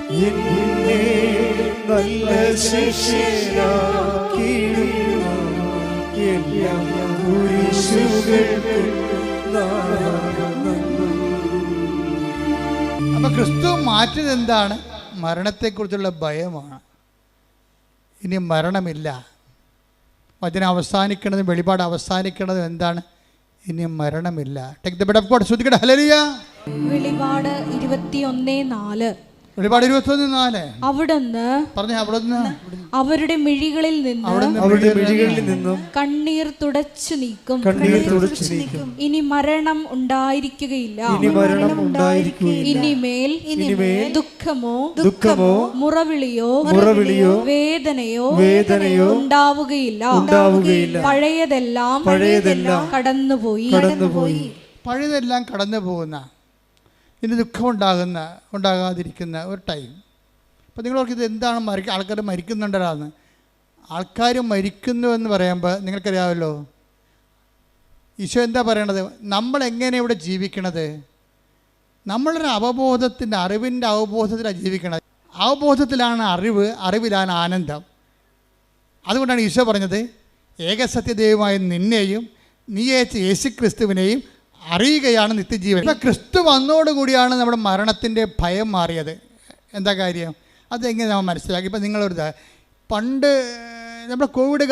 എന്നെ നല്ല ശിഷ്യനാക്കിയിടുന്നു എല്ലാം കുരിശുകൾക്ക് അപ്പൊ ക്രിസ്തു മാറ്റിയത് എന്താണ്? മരണത്തെക്കുറിച്ചുള്ള ഭയമാണ്. ഇനി മരണമില്ല. വചനം അവസാനിക്കണതും വെളിപാട് അവസാനിക്കണതും എന്താണ്? ഇനി മരണമില്ല. Take the bread of God. ശ്രദ്ധിക്കട്ടെ. ഹല്ലേലൂയ. വെളിപാട് 21:4. വെളിപാട് 21:4. അവിടുന്ന് അവരുടെ മിഴികളിൽ നിന്നും കണ്ണീർ തുടച്ചു നീക്കും. ഇനി മരണം ഉണ്ടായിരിക്കുകയില്ല. ഇനിമേൽ ദുഃഖമോ മുറവിളിയോ വേദനയോ ഉണ്ടാവുകയില്ല. പഴയതെല്ലാം കടന്നുപോയി. പഴയതെല്ലാം കടന്നു പോകുന്ന, ഇനി ദുഃഖം ഉണ്ടാകാതിരിക്കുന്ന ഒരു ടൈം. അപ്പോൾ നിങ്ങളോർക്ക് ഇത് എന്താണ് ആൾക്കാർ മരിക്കുന്നുണ്ടല്ലാന്ന്. ആൾക്കാർ മരിക്കുന്നു എന്ന് പറയുമ്പോൾ നിങ്ങൾക്കറിയാമല്ലോ ഈശോ എന്താ പറയണത്? നമ്മളെങ്ങനെ ഇവിടെ ജീവിക്കണത്? നമ്മളൊരു അറിവിൻ്റെ അവബോധത്തിലാണ് ജീവിക്കണത്. അവബോധത്തിലാണ് അറിവിലാണ് ആനന്ദം. അതുകൊണ്ടാണ് ഈശോ പറഞ്ഞത്, ഏകസത്യദൈവമായ നിന്നെയും നീ അയച്ച യേശുക്രിസ്തുവിനെയും അറിയുകയാണ് നിത്യജീവൻ. ഇപ്പം ക്രിസ്തു വന്നോടുകൂടിയാണ് നമ്മുടെ മരണത്തിൻ്റെ ഭയം മാറിയത്. എന്താ കാര്യം? അതെങ്ങനെ നമ്മൾ മനസ്സിലാക്കി? ഇപ്പം നിങ്ങളൊരു പണ്ട് നമ്മുടെ കോവിഡ്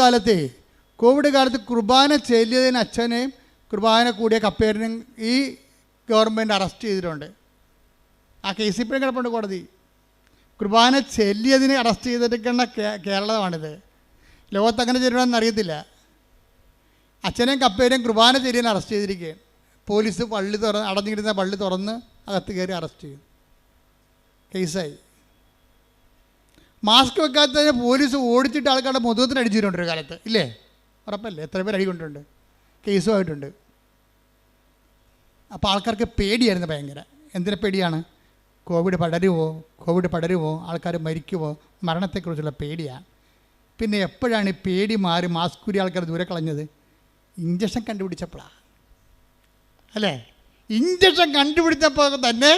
കാലത്ത് കുർബാന ചെല്ലിയതിന് അച്ഛനെയും കുർബാന കൂടിയ കപ്പേരനെയും ഈ ഗവൺമെൻറ് അറസ്റ്റ് ചെയ്തിട്ടുണ്ട്. ആ കേസ് ഇപ്പോഴും കിടപ്പുണ്ട് കോടതി. കുർബാന ചെല്ലിയതിന് അറസ്റ്റ് ചെയ്തിരിക്കുന്ന കേരളമാണിത്. ലോകത്ത് അങ്ങനെ ചെയ്യണമെന്ന് അറിയത്തില്ല. അച്ഛനെയും കപ്പേരെയും കുർബാന ചെല്ലിയതിന് അറസ്റ്റ് ചെയ്തിരിക്കുകയാണ്. പോലീസ് അടഞ്ഞിരുന്ന പള്ളി തുറന്ന് അകത്ത് കയറി അറസ്റ്റ് ചെയ്തു. കേസായി. മാസ്ക് വെക്കാത്തതിന് പോലീസ് ഓടിച്ചിട്ട് ആൾക്കാരുടെ മുഖത്തിന് അടിച്ചിട്ടുണ്ട് ഒരു കാലത്ത്, ഇല്ലേ? ഉറപ്പല്ലേ? എത്ര പേര് അടികൊണ്ടിട്ടുണ്ട്, കേസുമായിട്ടുണ്ട്. അപ്പോൾ ആൾക്കാർക്ക് പേടിയായിരുന്നു ഭയങ്കര. എന്തിനെ പേടിയാണ്? കോവിഡ് പടരുമോ, ആൾക്കാർ മരിക്കുമോ, മരണത്തെക്കുറിച്ചുള്ള പേടിയാണ്. പിന്നെ എപ്പോഴാണ് ഈ പേടി മാറി മാസ്ക് കൂടി ആൾക്കാർ ദൂരെ കളഞ്ഞത്? ഇഞ്ചക്ഷൻ കണ്ടുപിടിച്ചപ്പോഴാണ്, അല്ലേ? ഇഞ്ചക്ഷൻ കണ്ടുപിടിച്ചപ്പോൾ തന്നെ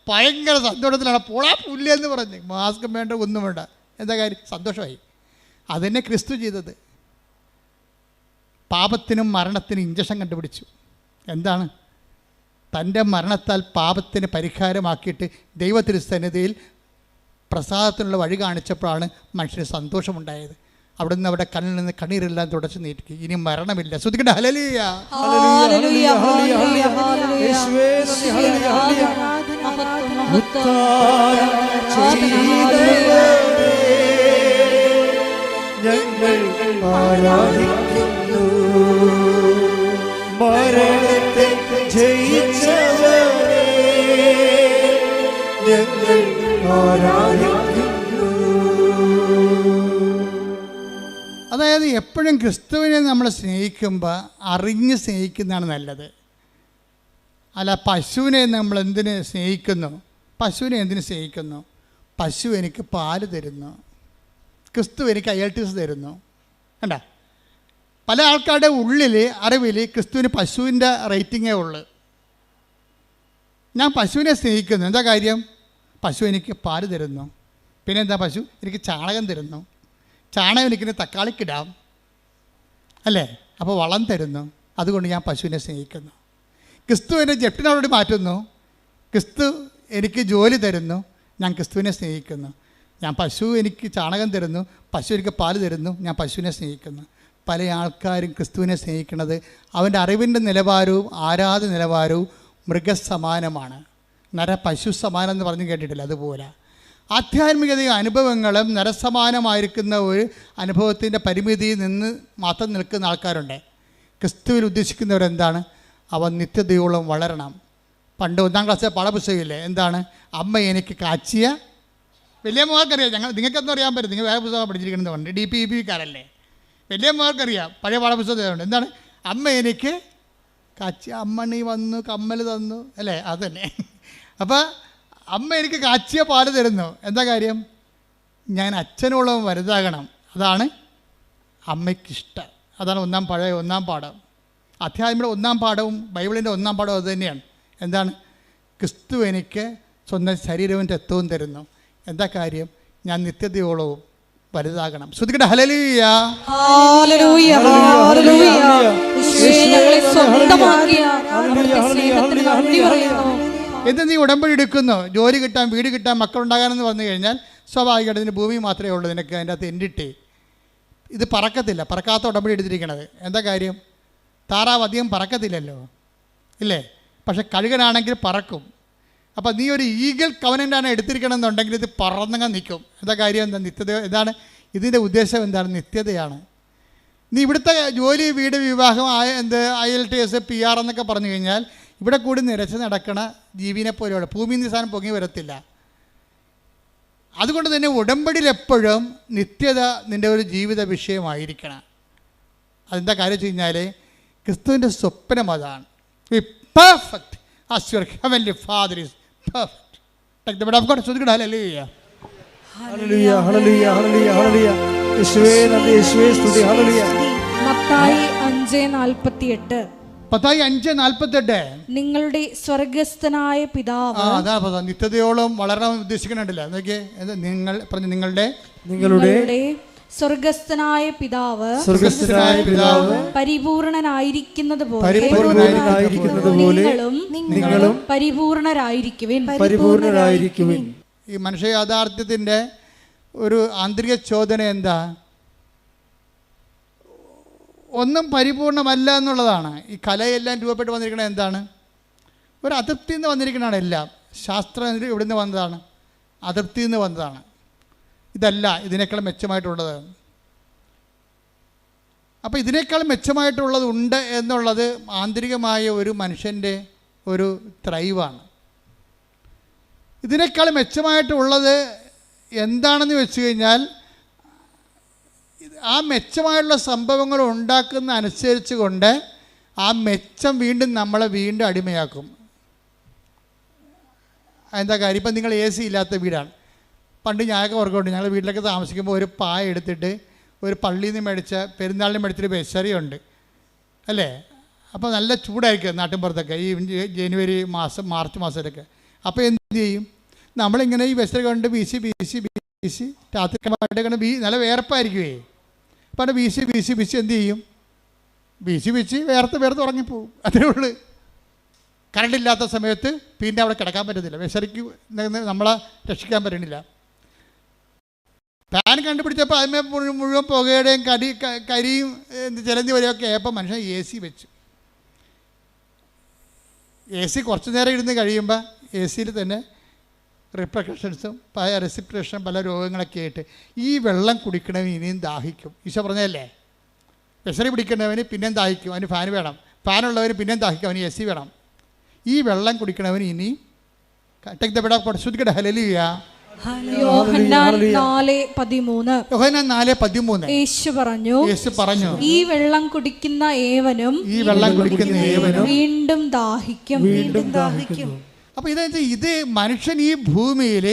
ഭയങ്കര സന്തോഷത്തിലാണ്. പോളാ പുല്ലെന്ന് പറഞ്ഞ് മാസ്ക് വേണ്ട, ഒന്നും വേണ്ട. എന്താ കാര്യം? സന്തോഷമായി. അതന്നെ ക്രിസ്തു ചെയ്തത്. പാപത്തിനും മരണത്തിനും ഇഞ്ചക്ഷൻ കണ്ടുപിടിച്ചു. എന്താണ്? തൻ്റെ മരണത്താൽ പാപത്തിന് പരിഹാരമാക്കിയിട്ട് ദൈവത്തിരുസന്നിധിയിൽ പ്രസാദത്തിനുള്ള വഴി കാണിച്ചപ്പോഴാണ് മനുഷ്യന് സന്തോഷമുണ്ടായത്. അവിടെ നിന്ന് അവിടെ കണ്ണിൽ നിന്ന് കണ്ണീരെല്ലാം തുടച്ചു നീട്ടി. ഇനി മരണമില്ല. ശ്രദ്ധിക്കട്ടെ. ഹല്ലേലൂയ. ഞങ്ങൾ ആരാധിക്കുന്നു മരണത്തെ ജയിച്ചവനെ, ഞങ്ങൾ ആരാധിക്കുന്നു. അതായത് എപ്പോഴും ക്രിസ്തുവിനെ നമ്മൾ സ്നേഹിക്കുമ്പോൾ അറിഞ്ഞ് സ്നേഹിക്കുന്നതാണ് നല്ലത്. അല്ല പശുവിനെ നമ്മൾ എന്തിന് സ്നേഹിക്കുന്നു? പശു എനിക്ക് പാല് തരുന്നു, ക്രിസ്തു എനിക്ക് IELTS തരുന്നു. കണ്ട, പല ആൾക്കാരുടെ അറിവിൽ ക്രിസ്തുവിന് പശുവിൻ്റെ റേറ്റിങ്ങേ ഉള്ളു. ഞാൻ പശുവിനെ സ്നേഹിക്കുന്നു. എന്താ കാര്യം? പശു എനിക്ക് പാല് തരുന്നു. പിന്നെ എന്താ? പശു എനിക്ക് ചാണകം തരുന്നു. ചാണകം എനിക്കിന് തക്കാളിക്കിടാം, അല്ലേ? അപ്പോൾ വളം തരുന്നു. അതുകൊണ്ട് ഞാൻ പശുവിനെ സ്നേഹിക്കുന്നു. ക്രിസ്തു എന്നെ ജപ്റ്റിനോട് മാറ്റുന്നു. ക്രിസ്തു എനിക്ക് ജോലി തരുന്നു. ഞാൻ ക്രിസ്തുവിനെ സ്നേഹിക്കുന്നു. പശു എനിക്ക് ചാണകം തരുന്നു, പശു എനിക്ക് പാല് തരുന്നു, ഞാൻ പശുവിനെ സ്നേഹിക്കുന്നു. പല ആൾക്കാരും ക്രിസ്തുവിനെ സ്നേഹിക്കുന്നത് അവൻ്റെ അറിവിൻ്റെ നിലവാരവും ആരാധന നിലവാരവും മൃഗസമാനമാണ്. പശു സമാനം എന്ന് പറഞ്ഞ് കേട്ടിട്ടില്ല? അതുപോലെ ആധ്യാത്മികതയും അനുഭവങ്ങളും നരസമാനമായിരിക്കുന്ന ഒരു അനുഭവത്തിൻ്റെ പരിമിതിയിൽ നിന്ന് മാത്രം നിൽക്കുന്ന ആൾക്കാരുണ്ട്. ക്രിസ്തുവിൽ ഉദ്ദേശിക്കുന്നവരെന്താണ്? അവൻ നിത്യതയോളം വളരണം. പണ്ട് 1ാം ക്ലാസ്സിലെ പാഠപുസ്തകമില്ലേ? എന്താണ്? അമ്മ എനിക്ക് കാച്ചിയ, വലിയ മോർക്കറിയാം. നിങ്ങൾക്കൊന്നും അറിയാൻ പറ്റും, നിങ്ങൾ വേറെ പുസ്തകം പഠിച്ചിരിക്കുന്നതുകൊണ്ട്, DPEP-കാരല്ലേ. വലിയ മോർക്കറിയാം, പഴയ പാഠപുസ്തകമുണ്ട്. എന്താണ്? അമ്മ എനിക്ക് കാച്ചിയ, അമ്മണി വന്നു കമ്മൽ തന്നു, അല്ലേ? അതന്നെ. അപ്പോൾ അമ്മ എനിക്ക് കാച്ചിയ പാല് തരുന്നു. എന്താ കാര്യം? ഞാൻ അച്ഛനോളം വലുതാകണം. അതാണ് അമ്മയ്ക്കിഷ്ടം. അതാണ് 1ാം പാഠം. അധ്യായത്തിൻ്റെ 1ാം പാഠവും ബൈബിളിൻ്റെ 1ാം പാഠവും അത് തന്നെയാണ്. എന്താണ്? ക്രിസ്തു എനിക്ക് സ്വന്തം ശരീരവും രക്തവും തരുന്നു. എന്താ കാര്യം? ഞാൻ നിത്യതയോളവും വലുതാകണം. ശ്രുതികട ഹല്ലേലൂയ. ഹല്ലേലൂയ, ഹല്ലേലൂയ. യേശുവേ, ഞങ്ങളെ സ്വന്തമാക്കിയ അവിടുത്തെ സ്നേഹത്തിന് നന്ദി പറയുന്നു. എന്ത് നീ ഉടമ്പടി എടുക്കുന്നു? ജോലി കിട്ടാൻ, വീട് കിട്ടാൻ, മക്കളുണ്ടാകാനെന്ന് പറഞ്ഞു കഴിഞ്ഞാൽ സ്വാഭാവികമായിട്ട് ഇതിന് ഭൂമി മാത്രമേ ഉള്ളൂ നിനക്ക്. അതിൻ്റെ അകത്ത് എൻഡിട്ടേ ഇത് പറക്കത്തില്ല. പറക്കാത്ത ഉടമ്പടി എടുത്തിരിക്കണത്. എന്താ കാര്യം? താറാവ് അധികം പറക്കത്തില്ലല്ലോ, ഇല്ലേ? പക്ഷെ കഴുകനാണെങ്കിൽ പറക്കും. അപ്പം നീ ഒരു ഈഗിൾ കവനൻ്റാണ് എടുത്തിരിക്കണമെന്നുണ്ടെങ്കിൽ ഇത് പറന്നങ്ങ് നിൽക്കും. എന്താ കാര്യം? എന്താ? നിത്യത. എന്താണ് ഇതിൻ്റെ ഉദ്ദേശം? എന്താണ്? നിത്യതയാണ്. നീ ഇവിടുത്തെ ജോലി, വീട്, വിവാഹം, IELTS, PR എന്നൊക്കെ പറഞ്ഞു കഴിഞ്ഞാൽ ഇവിടെ കൂടി നിരച്ച് നടക്കണ ജീവിനെ പോലെയുള്ള ഭൂമിയിൽ നിന്ന് സാധനം പൊങ്ങി വരത്തില്ല. അതുകൊണ്ട് തന്നെ ഉടമ്പടിയിൽ എപ്പോഴും നിത്യത നിൻ്റെ ഒരു ജീവിത വിഷയമായിരിക്കണം. അതെന്താ കാര്യം വെച്ച് കഴിഞ്ഞാൽ ക്രിസ്തുവിൻ്റെ സ്വപ്നം അതാണ്. Perfect as your heavenly Father is perfect. Take the word of God. ശ്രുതികട ഹല്ലേലൂയ. ഹല്ലേലൂയ, ഹല്ലേലൂയ, ഹല്ലേലൂയ, ഹല്ലേലൂയ. യേശുവേ നന്ദി, യേശുവേ സ്തുതി. ഹല്ലേലൂയ. മത്തായി 5:48. മത്തായി 5:48. നിങ്ങളുടെ സ്വർഗസ്ഥനായ പിതാവ്. അതാ നിത്യതയോളം വളരാൻ ഉദ്ദേശിക്കണുണ്ടല്ലോ. എന്നൊക്കെ നിങ്ങൾ പറഞ്ഞു, നിങ്ങളുടെ സ്വർഗസ്ഥനായ പിതാവ് പരിപൂർണനായിരിക്കുന്നത് പോലെ നിങ്ങളും പരിപൂർണരായിരിക്കുവിൻ. ഈ മനുഷ്യ യാഥാർത്ഥ്യത്തിൻ്റെ ഒരു ആന്തരിക ചോദന എന്താ? ഒന്നും പരിപൂർണമല്ല എന്നുള്ളതാണ്. ഈ കലയെല്ലാം രൂപപ്പെട്ട് വന്നിരിക്കുന്നത് എന്താണ്? ഒരു അതൃപ്തിയിൽ നിന്ന് വന്നിരിക്കുന്നതാണ്. എല്ലാം ശാസ്ത്രം ഇവിടെ നിന്ന് വന്നതാണ്, അതൃപ്തിയിൽ നിന്ന് വന്നതാണ്. ഇതല്ല ഇതിനേക്കാൾ മെച്ചമായിട്ടുള്ളത്. അപ്പോൾ ഇതിനേക്കാൾ മെച്ചമായിട്ടുള്ളത് ഉണ്ട് എന്നുള്ളത് ആന്തരികമായ ഒരു മനുഷ്യൻ്റെ ഒരു ത്രൈവാണ്. ഇതിനേക്കാൾ മെച്ചമായിട്ടുള്ളത് എന്താണെന്ന് വെച്ച് കഴിഞ്ഞാൽ ആ മെച്ചമായിട്ടുള്ള സംഭവങ്ങൾ ഉണ്ടാക്കുന്ന അനുസരിച്ച് കൊണ്ട് ആ മെച്ചം നമ്മളെ വീണ്ടും അടിമയാക്കും. എന്താ കാര്യം? ഇപ്പം നിങ്ങൾ AC ഇല്ലാത്ത വീടാണ്. പണ്ട് ഞാനൊക്കെ ഓർക്കുന്നുണ്ട്, ഞങ്ങൾ വീട്ടിലൊക്കെ താമസിക്കുമ്പോൾ ഒരു പായ എടുത്തിട്ട് ഒരു പള്ളിയിൽ നിന്ന് മേടിച്ച, പെരുന്നാളിന് മേടിച്ചൊരു ബെസറിയുണ്ട് അല്ലേ? അപ്പോൾ നല്ല ചൂടായിരിക്കും നാട്ടിൻപുറത്തൊക്കെ ഈ ജനുവരി മാസം, മാർച്ച് മാസത്തിലൊക്കെ. അപ്പോൾ എന്ത് ചെയ്യും? നമ്മളിങ്ങനെ ഈ ബെസറി കൊണ്ട് വീശി രാത്രി നല്ല വേർപ്പായിരിക്കുമേ. അപ്പോൾ അവിടെ വീശി എന്ത് ചെയ്യും? വീശി വേർത്ത് ഉറങ്ങിപ്പോവും. അതേ ഉള്ളൂ. കറണ്ടില്ലാത്ത സമയത്ത് പിന്നെ അവിടെ കിടക്കാൻ പറ്റത്തില്ല. ബെസറിക്ക് നമ്മളെ രക്ഷിക്കാൻ പറ്റണില്ല. ഫാൻ കണ്ടുപിടിച്ചപ്പോൾ അതിന്മേൽ മുഴുവൻ പുകയുടെയും കരിയും ചിലന്തി വരെയൊക്കെ ആയപ്പോൾ മനുഷ്യൻ AC വെച്ചു. AC കുറച്ച് നേരം ഇരുന്ന് കഴിയുമ്പോൾ ACയിൽ തന്നെ റിപ്രക്കഷൻസും റെസിപ്രേഷനും പല രോഗങ്ങളൊക്കെ ആയിട്ട് ഈ വെള്ളം കുടിക്കണവന് ഇനിയും ദാഹിക്കും. ഈശോ പറഞ്ഞതല്ലേ, ബെസറി പിടിക്കണവന് പിന്നെയും ദാഹിക്കും, അവന് ഫാൻ വേണം. ഫാനുള്ളവന് പിന്നെയും ദാഹിക്കും, അവന് AC വേണം. ഈ വെള്ളം കുടിക്കണവന് ഇനി ഹല്ലേലൂയ. യോഹന്നാൻ 4:13. യേശു പറഞ്ഞു, ഈ വെള്ളം കുടിക്കുന്ന ഏവനും വീണ്ടും ദാഹിക്കും. അപ്പോൾ ഇത് മനുഷ്യൻ ഈ ഭൂമിയിൽ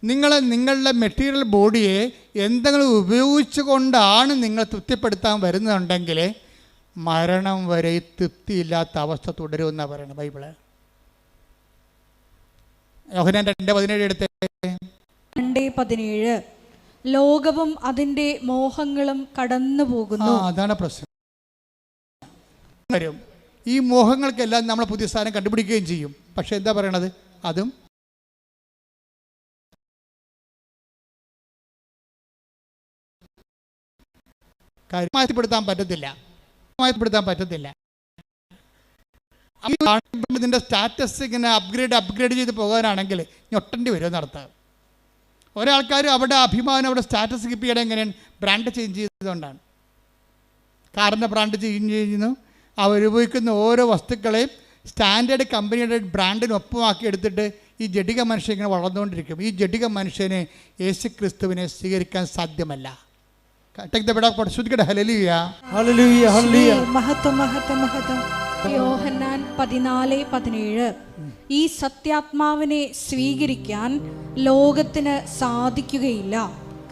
നിങ്ങളുടെ മെറ്റീരിയൽ ബോഡിയെ എന്തെങ്കിലും ഉപയോഗിച്ചു കൊണ്ടാണ് നിങ്ങൾ തൃപ്തിപ്പെടുത്താൻ വരുന്നുണ്ടെങ്കിൽ മരണം വരെ തൃപ്തിയില്ലാത്ത അവസ്ഥ തുടരുമെന്നാണ് പറയുന്നത് ബൈബിള്. യോഹന്നാൻ 2:17 എടുത്തേ. 2:17. ലോകവും അതിൻ്റെ മോഹങ്ങളും കടന്നു പോകുന്നു. അതാണ് പ്രശ്നം. ഈ മോഹങ്ങൾക്കെല്ലാം നമ്മൾ പുതിയ സ്ഥാനം കണ്ടുപിടിക്കുകയും ചെയ്യും. പക്ഷെ എന്താ പറയണത്? അതും മാറ്റിപ്പെടുത്താൻ പറ്റത്തില്ല. ഇതിൻ്റെ സ്റ്റാറ്റസ് ഇങ്ങനെ അപ്ഗ്രേഡ് ചെയ്ത് പോകാനാണെങ്കിൽ ഞൊട്ടേണ്ടി വരും നടത്താൻ. ഒരാൾക്കാർ അവിടെ അഭിമാനം, അവിടെ സ്റ്റാറ്റസ് കീപ്പ് ചെയ്യണം. എങ്ങനെയാണ്? ബ്രാൻഡ് ചേഞ്ച് ചെയ്തതുകൊണ്ടാണ്. കാറിൻ്റെ ബ്രാൻഡ് ചേഞ്ച് ചെയ്യുന്നു. അവർ ഉപയോഗിക്കുന്ന ഓരോ വസ്തുക്കളെയും സ്റ്റാൻഡേർഡ് കമ്പനിയുടെ ബ്രാൻഡിനൊപ്പമാക്കി എടുത്തിട്ട് ഈ ജഡിക മനുഷ്യൻ ഇങ്ങനെ വളർന്നുകൊണ്ടിരിക്കും. ഈ ജഡിക മനുഷ്യനെ യേശു ക്രിസ്തുവിനെ സ്വീകരിക്കാൻ സാധ്യമല്ല. യോഹന്നാൻ 14:17. ഈ സത്യാത്മാവിനെ സ്വീകരിക്കാൻ ലോകത്തിന് സാധിക്കുകയില്ല,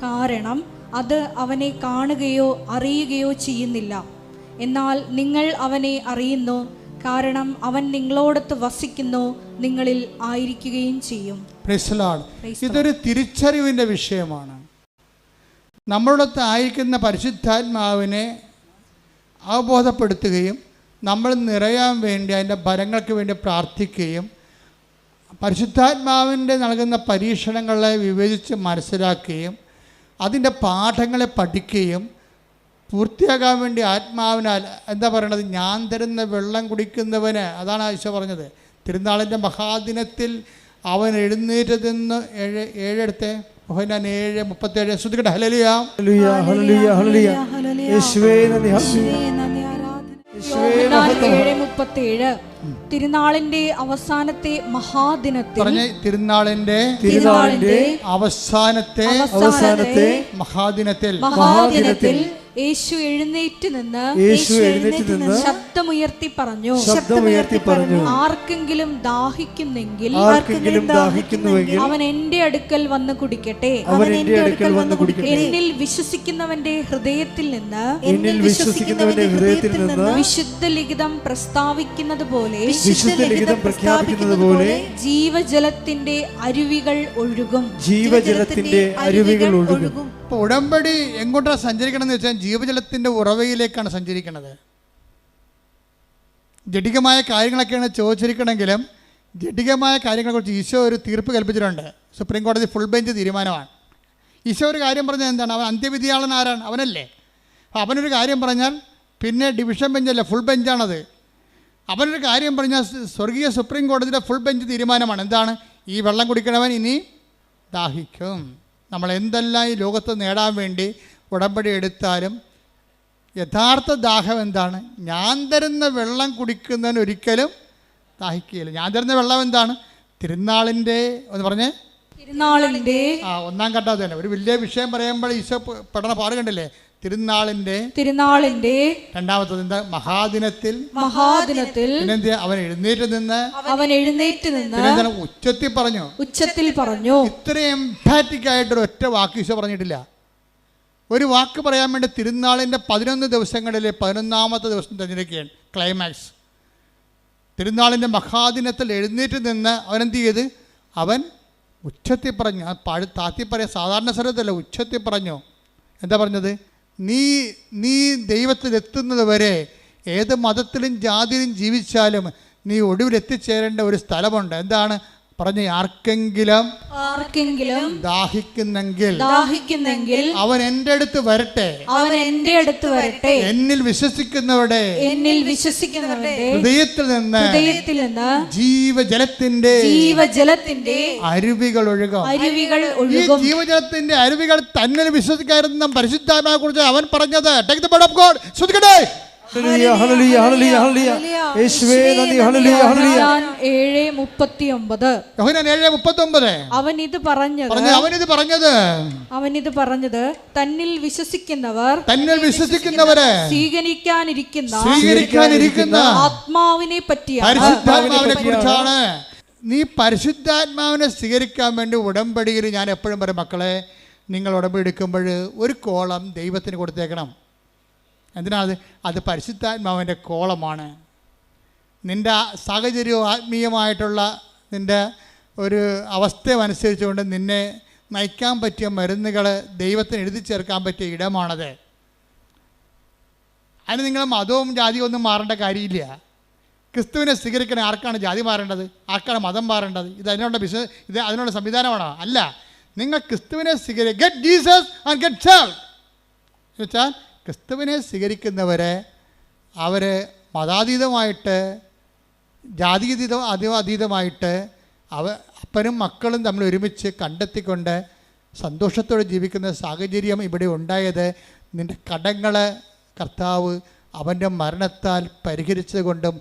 കാരണം അത് അവനെ കാണുകയോ അറിയുകയോ ചെയ്യുന്നില്ല. എന്നാൽ നിങ്ങൾ അവനെ അറിയുന്നു, കാരണം അവൻ നിങ്ങളോടൊത്ത് വസിക്കുന്നു, നിങ്ങളിൽ ആയിരിക്കുകയും ചെയ്യും. Praise the Lord. ഇതൊരു തിരിച്ചറിവിൻ്റെ വിഷയമാണ്. നമ്മളോടൊത്ത് ആയിരിക്കുന്ന പരിശുദ്ധാത്മാവിനെ അവബോധപ്പെടുത്തുകയും നമ്മൾ നിറയാൻ വേണ്ടി അതിൻ്റെ ഫലങ്ങൾക്ക് വേണ്ടി പ്രാർത്ഥിക്കുകയും പരിശുദ്ധാത്മാവിൻ്റെ നൽകുന്ന പരീക്ഷണങ്ങളെ വിവേചിച്ച് മനസ്സിലാക്കുകയും അതിൻ്റെ പാഠങ്ങളെ പഠിക്കുകയും പൂർത്തിയാകാൻ വേണ്ടി ആത്മാവിനാൽ എന്താ പറയണത്, ഞാൻ തരുന്ന വെള്ളം കുടിക്കുന്നവന്, അതാണ് ഈശോ പറഞ്ഞത്. തിരുനാളിൻ്റെ മഹാദിനത്തിൽ അവൻ എഴുന്നേറ്റതെന്ന് 7 യോഹന്നാൻ 7:37 ശ്രദ്ധിക്കട്ടെ. ഹല്ലേലൂയ ഹല്ലേലൂയ ഹല്ലേലൂയ ഹല്ലേലൂയ യേശുവേ നന്ദി. യോഹന്നാൻ 7:37 തിരുനാളിന്റെ അവസാനത്തെ മഹാദിനത്തിൽ തിരുനാളിന്റെ അവസാനത്തെ മഹാദിനത്തിൽ യേശു എഴുന്നേറ്റ് നിന്ന് ശബ്ദമുയർത്തി പറഞ്ഞു, ആർക്കെങ്കിലും ദാഹിക്കുന്നെങ്കിൽ അവൻ എന്റെ അടുക്കൽ വന്ന് കുടിക്കട്ടെ. എന്നിൽ വിശ്വസിക്കുന്നവന്റെ ഹൃദയത്തിൽ നിന്ന് വിശുദ്ധ ലിഖിതം പ്രസ്താവിക്കുന്നത് പോലെ ജീവജലത്തിന്റെ അരുവികൾ ഒഴുകും. ഇപ്പോൾ ഉടമ്പടി എങ്ങോട്ടാണ് സഞ്ചരിക്കണം എന്ന് വെച്ചാൽ ജീവജലത്തിൻ്റെ ഉറവയിലേക്കാണ് സഞ്ചരിക്കുന്നത്. ജഡികമായ കാര്യങ്ങളൊക്കെയാണ് ചോദിച്ചിരിക്കണമെങ്കിലും ജഡികമായ കാര്യങ്ങളെക്കുറിച്ച് ഈശോ ഒരു തീർപ്പ് കൽപ്പിച്ചിട്ടുണ്ട്. സുപ്രീം കോടതി ഫുൾ ബെഞ്ച് തീരുമാനമാണ്. ഈശോ ഒരു കാര്യം പറഞ്ഞാൽ എന്താണ്? അവൻ അന്ത്യവിധിയാളൻ ആരാണ്? അവനല്ലേ. അപ്പോൾ അവനൊരു കാര്യം പറഞ്ഞാൽ പിന്നെ ഡിവിഷൻ ബെഞ്ചല്ല, ഫുൾ ബെഞ്ചാണത്. അവനൊരു കാര്യം പറഞ്ഞാൽ സ്വർഗീയ സുപ്രീം കോടതിയുടെ ഫുൾ ബെഞ്ച് തീരുമാനമാണ്. എന്താണ്? ഈ വെള്ളം കുടിക്കണവൻ ഇനി ദാഹിക്കും. നമ്മൾ എന്തെല്ലാം ഈ ലോകത്ത് നേടാൻ വേണ്ടി ഉടമ്പടി എടുത്താലും യഥാർത്ഥ ദാഹം എന്താണ്? ഞാൻ തരുന്ന വെള്ളം കുടിക്കുന്നതിന് ഒരിക്കലും ദാഹിക്കുകയില്ല. ഞാൻ തരുന്ന വെള്ളം എന്താണ്? തിരുനാളിൻ്റെ ഒന്ന് പറഞ്ഞേ, തിരുനാളിൻ്റെ 1-ാം ഘട്ടം തന്നെ. ഒരു വലിയ വിഷയം പറയുമ്പോൾ ഈശോ പഠന പാട് കണ്ടില്ലേ? തിരുനാളിൻ്റെ രണ്ടാമത്തത് എന്താ? മഹാദിനത്തിൽ പിന്നെന്ത്? അവൻ എഴുന്നേറ്റ് നിന്ന് ഉച്ചത്തിൽ പറഞ്ഞു. ഇത്രയും എംഫാറ്റിക് ആയിട്ടൊരു ഒറ്റ വാക്ക് ഈശോ പറഞ്ഞിട്ടില്ല. ഒരു വാക്ക് പറയാൻ വേണ്ടി തിരുനാളിൻ്റെ 11 ദിവസങ്ങളിൽ 11ാമത്തെ ദിവസം തിരഞ്ഞെടുക്കുകയാണ് ക്ലൈമാക്സ്. തിരുനാളിൻ്റെ മഹാദിനത്തിൽ എഴുന്നേറ്റ് നിന്ന് അവനെന്ത് ചെയ്ത്? അവൻ ഉച്ചത്തിൽ പറഞ്ഞു. താത്തി പറയാൻ സാധാരണ സ്ഥലത്തല്ല, ഉച്ചത്തിൽ പറഞ്ഞു. എന്താ പറഞ്ഞത്? നീ ദൈവത്തിലെത്തുന്നത് വരെ ഏത് മതത്തിലും ജാതിയിലും ജീവിച്ചാലും നീ ഒടുവിൽ എത്തിച്ചേരേണ്ട ഒരു സ്ഥലമുണ്ട്. എന്താണ് പറഞ്ഞ? ആർക്കെങ്കിലും ദാഹിക്കുന്നെങ്കിൽ അവൻ എൻ്റെ അടുത്ത് വരട്ടെ. എന്നിൽ വിശ്വസിക്കുന്നവരുടെ ഹൃദയത്തിൽ നിന്ന് ജീവജലത്തിന്റെ അരുവികൾ ഒഴുകും. ഈ ജീവജലത്തിന്റെ അരുവികൾ തന്നിൽ വിശ്വസിക്കാറുന്ന പരിശുദ്ധാത്മാവിനെ കുറിച്ച് അവൻ പറഞ്ഞത്. Take the word of God. ശ്രദ്ധിക്കട്ടെ. ഹല്ലേലൂയ ഹല്ലേലൂയ ഹല്ലേലൂയ യേശുവേ നന്ദി. Hallelujah hallelujah. യോഹന്നാൻ 7:39 അവൻ ഇത് പറഞ്ഞത് തന്നിൽ വിശ്വസിക്കുന്നവരെ സ്വീകരിക്കാനിരിക്കുന്ന ആത്മാവിനെ കുറിച്ചാണ്. നീ പരിശുദ്ധാത്മാവിനെ സ്വീകരിക്കാൻ വേണ്ടി ഉടമ്പടിയിൽ ഞാൻ എപ്പോഴും പറയും, മക്കളെ, നിങ്ങൾ ഉടമ്പടി എടുക്കുമ്പോൾ ഒരു കോളം ദൈവത്തിന് കൊടുത്തേക്കണം. എന്തിനാണ്? അത് പരിശുദ്ധാത്മാവിൻ്റെ കോളമാണ്. നിൻ്റെ സാഹചര്യവും ആത്മീയമായിട്ടുള്ള നിൻ്റെ ഒരു അവസ്ഥയനുസരിച്ചുകൊണ്ട് നിന്നെ നയിക്കാൻ പറ്റിയ മരുന്നുകൾ ദൈവത്തിന് എഴുതി ചേർക്കാൻ പറ്റിയ ഇടമാണത്. അതിന് നിങ്ങൾ മതവും ജാതിയും ഒന്നും മാറേണ്ട കാര്യമില്ല. ക്രിസ്തുവിനെ സ്വീകരിക്കണേ ആർക്കാണ് ജാതി മാറേണ്ടത്? ആർക്കാണ് മതം മാറേണ്ടത്? ഇത് അതിനുള്ള സംവിധാനമാണോ? അല്ല. നിങ്ങൾ ക്രിസ്തുവിനെ get Jesus and get saved എന്ന് വെച്ചാൽ ക്രിസ്തുവിനെ സ്വീകരിക്കുന്നവരെ അവർ മതാതീതമായിട്ട് അതീതമായിട്ട് അപ്പനും മക്കളും തമ്മിൽ ഒരുമിച്ച് കണ്ടെത്തിക്കൊണ്ട് സന്തോഷത്തോടെ ജീവിക്കുന്ന സാഹചര്യം ഇവിടെ ഉണ്ടായത് നിൻ്റെ കടങ്ങൾ കർത്താവ് അവൻ്റെ മരണത്താൽ പരിഹരിച്ചത് കൊണ്ടും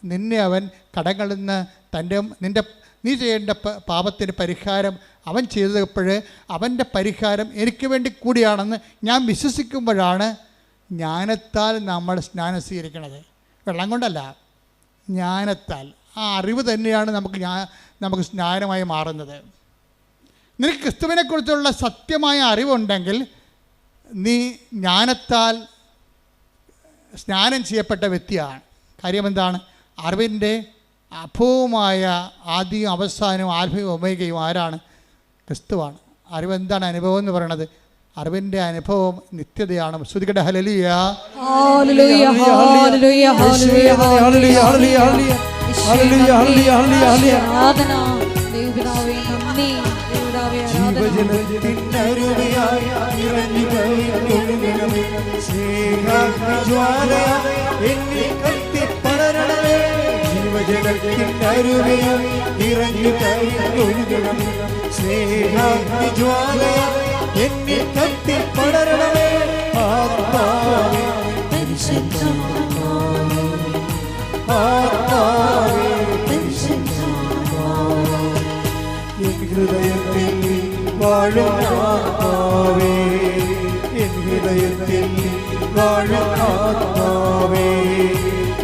നിന്നെ അവൻ കടങ്ങളിൽ നിന്ന് നീ ചെയ്യേണ്ട പാപത്തിന് പരിഹാരം അവൻ ചെയ്തപ്പോൾ അവൻ്റെ പരിഹാരം എനിക്ക് വേണ്ടി കൂടിയാണെന്ന് ഞാൻ വിശ്വസിക്കുമ്പോഴാണ് ജ്ഞാനത്താൽ നമ്മൾ സ്നാനം സ്വീകരിക്കുന്നത്. വെള്ളം കൊണ്ടല്ല, ജ്ഞാനത്താൽ. ആ അറിവ് തന്നെയാണ് നമുക്ക് സ്നാനമായി മാറുന്നത്. നിനക്ക് ക്രിസ്തുവിനെക്കുറിച്ചുള്ള സത്യമായ അറിവുണ്ടെങ്കിൽ നീ ജ്ഞാനത്താൽ സ്നാനം ചെയ്യപ്പെട്ട വ്യക്തിയാണ്. കാര്യം എന്താണ്? അറിവിൻ്റെ അഭവമായ ആദ്യവും അവസാനവും ആൽഫയും ഒമേഗയും ആരാണ്? ക്രിസ്തുവാണ്. അറിവ് എന്താണ് അനുഭവം എന്ന് പറയുന്നത്? അറിവിൻ്റെ അനുഭവം നിത്യതയാണ്. ശ്രുതികട്ടെ ഹല്ലേലൂയ. ഹല്ലേലൂയ ഹല്ലേലൂയ ഹല്ലേലൂയ ഹല്ലേലൂയ ഹല്ലേലൂയ ഹല്ലേലൂയ. ആരാധന ദൈവപിതാവേ, നന്ദി ദൈവപിതാവേ. ജീവജലത്തിനരുവിയായി ഇറങ്ങി ഒഴുകണമേ, സ്നേഹജ്വാലയായി എന്നിൽ കത്തിപ്പടരണമേ. ജീവജലത്തിനരുവിയായി ഇറങ്ങി ഒഴുകണമേ, സ്നേഹജ്വാലയായി എന്നിൽ കത്തിപ്പടരണമേ. ആത്മാവേ പരിശുദ്ധാത്മാവേ, ആത്മാവേ പരിശുദ്ധാത്മാവേ, എൻ ഹൃദയത്തിൽ വാഴും ആത്മാവേ, എൻ ഹൃദയത്തിൽ വാഴും ആത്മാവേ,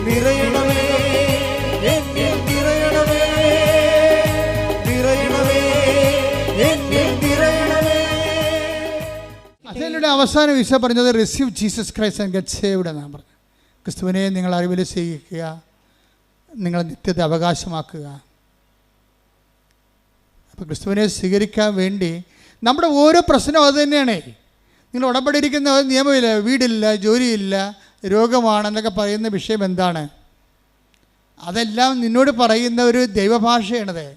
നിറയണമേ എന്നിൽ, നിറയണമേ, നിറയണമേ എന്നിൽ, നിറയണമേ. അതിലൂടെ അവസാനം ഈശോ പറഞ്ഞത് receive Jesus Christ and get saved എന്നാണ് പറഞ്ഞത്. ക്രിസ്തുവിനെ നിങ്ങൾ അറിവിൽ സ്വീകരിക്കുക, നിങ്ങൾ നിത്യത അവകാശമാക്കുക. അപ്പോൾ ക്രിസ്തുവിനെ സ്വീകരിക്കാൻ വേണ്ടി നമ്മുടെ ഓരോ പ്രശ്നവും അത് തന്നെയാണ്. നിങ്ങൾ ഉടമ്പടിയിരിക്കുന്ന നിയമമില്ല, വീടില്ല, ജോലിയില്ല, രോഗമാണെന്നൊക്കെ പറയുന്ന വിഷയം എന്താണ്? അതെല്ലാം നിന്നോട് പറയുന്ന ഒരു ദൈവഭാഷയാണത്,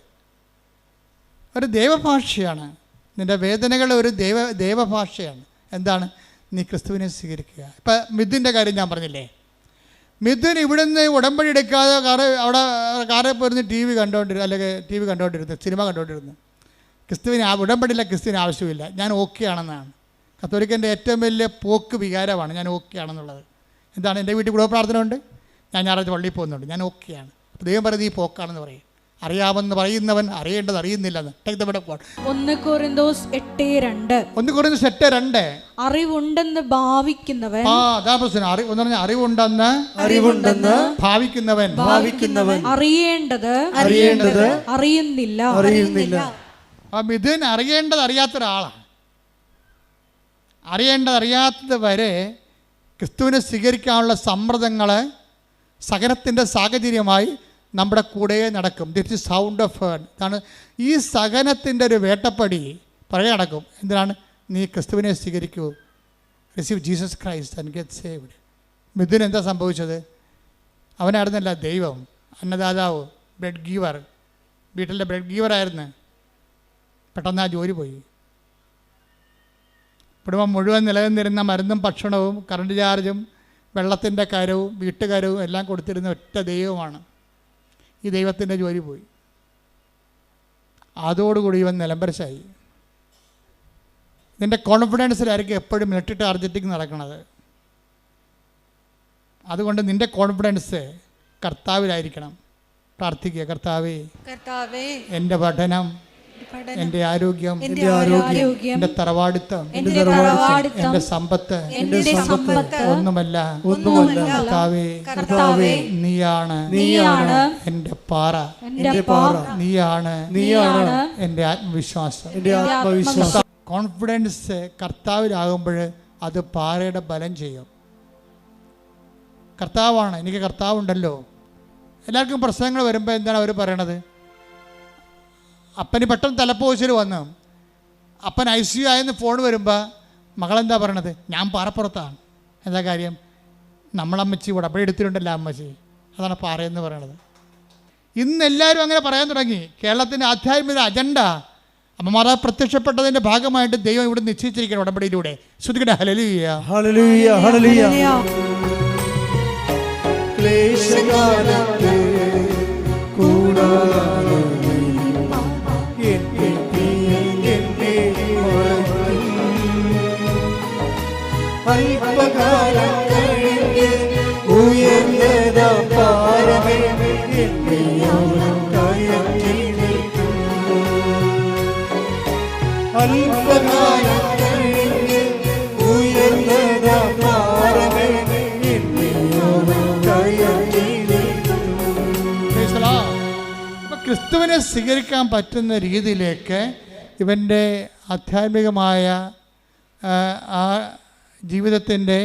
ഒരു ദൈവഭാഷയാണ്. നിൻ്റെ വേദനകൾ ഒരു ദൈവഭാഷയാണ്. എന്താണ്? നീ ക്രിസ്തുവിനെ സ്വീകരിക്കുക. ഇപ്പം മിഥുൻ്റെ കാര്യം ഞാൻ പറഞ്ഞില്ലേ, മിഥുൻ ഇവിടുന്ന് ഉടമ്പടി എടുക്കാതെ കാറിൽ പോയിരുന്ന് ടി വി കണ്ടുകൊണ്ടിരുന്നു, സിനിമ കണ്ടുകൊണ്ടിരുന്നു. ക്രിസ്തുവിന് ഉടമ്പടിയില്ല, ക്രിസ്തുവിന് ആവശ്യമില്ല. ഞാൻ ഓക്കെ ആണെന്നാണ്. കത്തോലിക്കൻ്റെ ഏറ്റവും വലിയ പോക്ക് വികാരമാണ് ഞാൻ ഓക്കെ ആണെന്നുള്ളത്. എന്താണ്? എൻ്റെ വീട്ടിൽ ഗൃഹപ്രാർത്ഥന ഉണ്ട്, ഞാൻ ഞായറാഴ്ച പള്ളിയിൽ പോകുന്നുണ്ട്, ഞാൻ ഓക്കെയാണ്. അപ്പോൾ ദൈവം പറയുന്നത് ഈ പോക്കാണെന്ന് പറയും. അറിയാമെന്ന് പറയുന്നവൻ അറിയേണ്ടത് അറിയുന്നില്ലെന്ന്. 1 കൊരിന്തോസ് 8:2 അറിവുണ്ടെന്ന് ഭാവിക്കുന്നവൻ, അറിവുണ്ടെന്ന് ഭാവിക്കുന്നവൻ അറിയേണ്ടത് അറിയുന്നില്ല. മിഥുൻ അറിയേണ്ടത് അറിയാത്ത ഒരാളാണ്. അറിയേണ്ടത് അറിയാത്തത് വരെ ക്രിസ്തുവിനെ സ്വീകരിക്കാനുള്ള സമ്മർദ്ദങ്ങൾ സഹനത്തിൻ്റെ സാഹചര്യമായി നമ്മുടെ കൂടെ നടക്കും. This is sound of heard. ഇതാണ് ഈ സഹനത്തിൻ്റെ ഒരു വേട്ടപ്പടി പുറകെ നടക്കും. എന്തിനാണ്? നീ ക്രിസ്തുവിനെ സ്വീകരിക്കൂ, receive Jesus Christ and get saved. Mithun എന്താ സംഭവിച്ചത്? അവനായിരുന്നല്ല ദൈവം, അന്നദാതാവ്, ബ്രെഡ് ഗീവർ, വീട്ടിലെ ബ്രെഡ് ഗീവറായിരുന്നു. പെട്ടെന്ന് ആ ജോലി പോയി. കുടുംബം മുഴുവൻ നിലനിന്നിരുന്ന മരുന്നും ഭക്ഷണവും കറണ്ട് ചാർജും വെള്ളത്തിൻ്റെ കരവും വീട്ടുകാരവും എല്ലാം കൊടുത്തിരുന്ന ഒറ്റ ദൈവമാണ്. ഈ ദൈവത്തിൻ്റെ ജോലി പോയി. അതോടുകൂടി ഇവൻ നിലംപരിശായി. നിൻ്റെ കോൺഫിഡൻസിലായിരിക്കും എപ്പോഴും മിലിറ്ററി ടാർഗറ്റിങ് നടക്കുന്നത്. അതുകൊണ്ട് നിൻ്റെ കോൺഫിഡൻസ് കർത്താവിലായിരിക്കണം. പ്രാർത്ഥിക്കുക, കർത്താവേ, എൻ്റെ പഠനം, എൻ്റെ ആരോഗ്യം, എൻ്റെ തറവാടിത്തം, എൻ്റെ സമ്പത്ത് ഒന്നുമല്ല. കർത്താവേ, നീയാണ് എൻ്റെ പാറ, നീയാണ് എൻ്റെ ആത്മവിശ്വാസം. കോൺഫിഡൻസ് കർത്താവിലാകുമ്പോൾ അത് പാറയുടെ ബലം ചെയ്യും. കർത്താവാണ്, എനിക്ക് കർത്താവുണ്ടല്ലോ. എല്ലാവർക്കും പ്രശ്നങ്ങൾ വരുമ്പോൾ എന്താണ് അവർ പറയണത്? അപ്പന് പെട്ടെന്ന് തലപ്പോശൽ വന്നു, അപ്പൻ ICU ആയെന്ന് ഫോൺ വരുമ്പോൾ മകളെന്താ പറയണത്? ഞാൻ പാറപ്പുറത്താണ്. എന്താ കാര്യം? നമ്മളമ്മച്ചി ഉടമ്പടി എടുത്തിട്ടുണ്ടല്ലോ അമ്മച്ചി, അതാണ് പാറയെന്ന് പറയണത്. ഇന്ന് എല്ലാവരും അങ്ങനെ പറയാൻ തുടങ്ങി. കേരളത്തിൻ്റെ ആധ്യാത്മിക അജണ്ട അമ്മമാതാവ് പ്രത്യക്ഷപ്പെട്ടതിൻ്റെ ഭാഗമായിട്ട് ദൈവം ഇവിടെ നിശ്ചയിച്ചിരിക്കണം ഉടമ്പടിയിലൂടെ. ശ്രുതികട്ടെ ഹല്ലേലൂയ, ഹല്ലേലൂയ, ഹല്ലേലൂയ. ക്ലേശകാലത്തെ കൂടാതെ അല്പകാലം കഴിഞ്ഞ് ഉയർന്നതാ പാറമേ അല്പകാലം കഴിഞ്ഞ് ഉയർന്നതാ പാറമേ. ക്രിസ്തുവിനെ സ്വീകരിക്കാൻ പറ്റുന്ന രീതിയിലേക്ക് ഇവൻ്റെ ആധ്യാത്മികമായ ആ ജീവിതത്തിൻ്റെ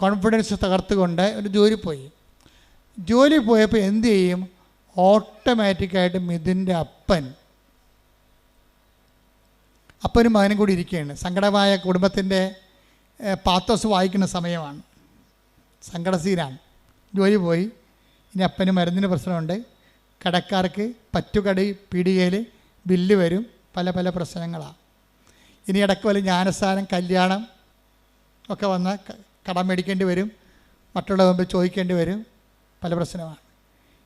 കോൺഫിഡൻസ് തകർത്തുകൊണ്ട് ഒരു ജോലി പോയി. ജോലി പോയപ്പോൾ എന്ത് ചെയ്യും? ഓട്ടോമാറ്റിക്കായിട്ട് മിഥുൻ്റെ അപ്പനും മകനും കൂടി ഇരിക്കുകയാണ്. സങ്കടമായ കുടുംബത്തിൻ്റെ പാത്തോസ് വായിക്കുന്ന സമയമാണ്, സങ്കടസീനാണ്. ജോലി പോയി, ഇനി അപ്പന് മരുന്നിന് പ്രശ്നമുണ്ട്, കടക്കാർക്ക് പറ്റുകടി പീടികയിൽ ബില്ല് വരും, പല പല പ്രശ്നങ്ങളാണ്. ഇനി ഇടയ്ക്ക് വല്ല ജ്ഞാനസ്ഥാനം, കല്യാണം ഒക്കെ വന്നാൽ കടം മേടിക്കേണ്ടി വരും, മറ്റുള്ള മുമ്പ് ചോദിക്കേണ്ടി വരും, പല പ്രശ്നമാണ്.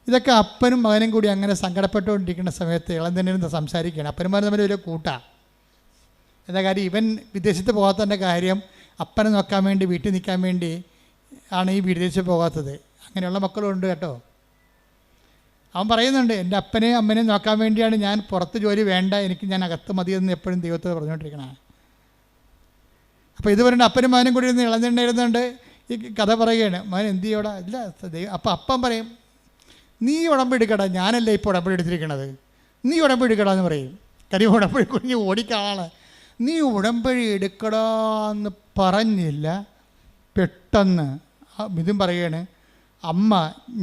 ഇതൊക്കെ അപ്പനും മകനും കൂടി അങ്ങനെ സങ്കടപ്പെട്ടുകൊണ്ടിരിക്കുന്ന സമയത്ത് ഇളം തന്നെ ഇരുന്ന് സംസാരിക്കുകയാണ്. അപ്പനും മകനും തമ്മിൽ ഒരു കൂട്ടാണ്. എന്താ കാര്യം? ഇവൻ വിദേശത്ത് പോകാത്തതിൻ്റെ കാര്യം അപ്പനെ നോക്കാൻ വേണ്ടി, വീട്ടിൽ നിൽക്കാൻ വേണ്ടി ആണ് ഈ വിദേശത്ത് പോകാത്തത്. അങ്ങനെയുള്ള മക്കളും ഉണ്ട് കേട്ടോ. അവൻ പറയുന്നുണ്ട്, എൻ്റെ അപ്പനെയും അമ്മനെയും നോക്കാൻ വേണ്ടിയാണ് ഞാൻ പുറത്ത് ജോലി വേണ്ട, എനിക്ക് ഞാൻ അകത്ത് മതിയെന്ന് എപ്പോഴും ദൈവത്തോട് പറഞ്ഞുകൊണ്ടിരിക്കണം. അപ്പോൾ ഇത് പറയുന്നത് അപ്പനും മകനും കൂടി ഇരുന്ന് ഇളഞ്ഞിരുന്നുണ്ട് ഈ കഥ പറയുകയാണ്. മകൻ എന്ത് ചെയ്യോടാ? ഇല്ല ദൈവം. അപ്പോൾ അപ്പം പറയും, നീ ഉടമ്പെടുക്കടാ, ഞാനല്ലേ ഇപ്പോൾ ഉടമ്പെടുത്തിരിക്കണത്, നീ ഉടമ്പെടുക്കടാ എന്ന് പറയും. കാര്യം ഉടമ്പടി കുഞ്ഞ് ഓടിക്കാളാണ്. നീ ഉടമ്പടി എടുക്കടാ എന്ന് പറഞ്ഞില്ല, പെട്ടെന്ന് ഇതും പറയുകയാണ്, അമ്മ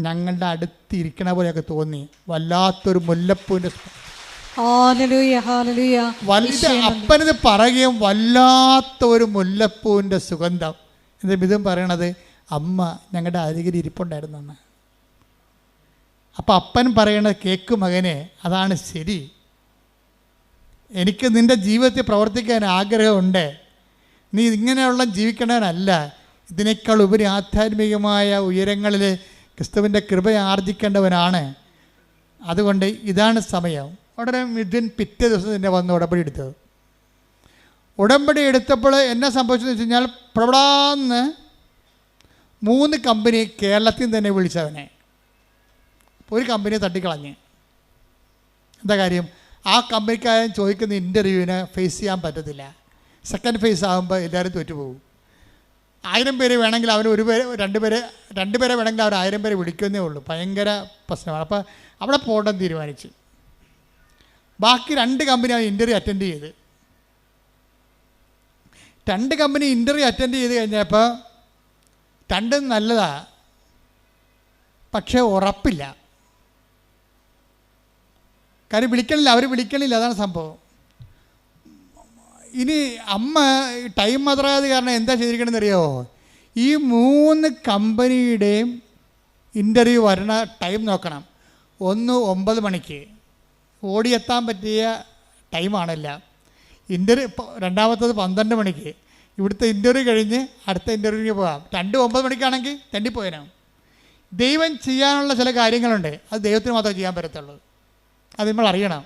ഞങ്ങളുടെ അടുത്തിരിക്കണ പോലെയൊക്കെ തോന്നി, വല്ലാത്തൊരു മുല്ലപ്പൂവിൻ്റെ അപ്പനിത് പറയുകയും വല്ലാത്തൊരു മുല്ലപ്പൂവിൻ്റെ സുഗന്ധം. എന്നിട്ട് ഇതും പറയണത് അമ്മ ഞങ്ങളുടെ അരികിൽ ഇരിപ്പുണ്ടായിരുന്നെന്ന്. അപ്പം അപ്പൻ പറയണത്, കേക്ക് മകനെ, അതാണ് ശരി, എനിക്ക് നിൻ്റെ ജീവിതത്തിൽ പ്രവർത്തിക്കാൻ ആഗ്രഹമുണ്ട്, നീ ഇങ്ങനെയുള്ള ജീവിക്കണവനല്ല, ഇതിനേക്കാൾ ഉപരി ആധ്യാത്മികമായ ഉയരങ്ങളിൽ ക്രിസ്തുവിൻ്റെ കൃപ ആർജിക്കേണ്ടവനാണ്, അതുകൊണ്ട് ഇതാണ് സമയം. ഉടനെ മിഥുൻ പിറ്റേ ദിവസം തന്നെ വന്ന് ഉടമ്പടി എടുത്തത്. ഉടമ്പടി എടുത്തപ്പോൾ എന്നെ സംഭവിച്ചതെന്ന് വെച്ച് കഴിഞ്ഞാൽ, പ്രവടാന്ന് 3 കമ്പനി കേരളത്തിൽ തന്നെ വിളിച്ചവനെ ഒരു കമ്പനിയെ തട്ടിക്കളഞ്ഞ്. എന്താ കാര്യം? ആ കമ്പനിക്കാരൻ ചോദിക്കുന്ന ഇൻ്റർവ്യൂവിന് ഫേസ് ചെയ്യാൻ പറ്റത്തില്ല. സെക്കൻഡ് ഫേസ് ആകുമ്പോൾ എല്ലാവരും തോറ്റുപോകും. 1000 പേര് വേണമെങ്കിൽ അവർ 1 പേര് 2 പേരെ വേണമെങ്കിൽ അവർ 1000 പേരെ വിളിക്കുന്നേ ഉള്ളൂ. ഭയങ്കര പ്രശ്നമാണ്. അപ്പോൾ അവിടെ പോകണമെന്ന് തീരുമാനിച്ചു. ബാക്കി 2 കമ്പനി ഇൻ്റർവ്യൂ അറ്റൻഡ് ചെയ്ത്. 2 കമ്പനി ഇൻ്റർവ്യൂ അറ്റൻഡ് ചെയ്ത് കഴിഞ്ഞപ്പോൾ 2 നല്ലതാണ്, പക്ഷേ ഉറപ്പില്ല. കാര്യം വിളിക്കണില്ല, അവർ വിളിക്കണില്ല, അതാണ് സംഭവം. ഇനി അമ്മ ടൈം മാത്രമായത് കാരണം എന്താ ചെയ്തിരിക്കണമെന്ന് അറിയാമോ? ഈ 3 കമ്പനിയുടെയും ഇൻ്റർവ്യൂ വരണ ടൈം നോക്കണം. ഒന്ന് 9 മണിക്ക് ഓടിയെത്താൻ പറ്റിയ ടൈമാണല്ല. രണ്ടാമത്തത് 12 മണിക്ക്. ഇവിടുത്തെ ഇൻ്റർവ്യൂ കഴിഞ്ഞ് അടുത്ത ഇൻ്റർവ്യൂവിന് പോകാം. 2 9 മണിക്കാണെങ്കിൽ തെണ്ടിപ്പോയനാവും. ദൈവം ചെയ്യാനുള്ള ചില കാര്യങ്ങളുണ്ട്, അത് ദൈവത്തിന് മാത്രമേ ചെയ്യാൻ പറ്റത്തുള്ളൂ. അത് നമ്മൾ അറിയണം.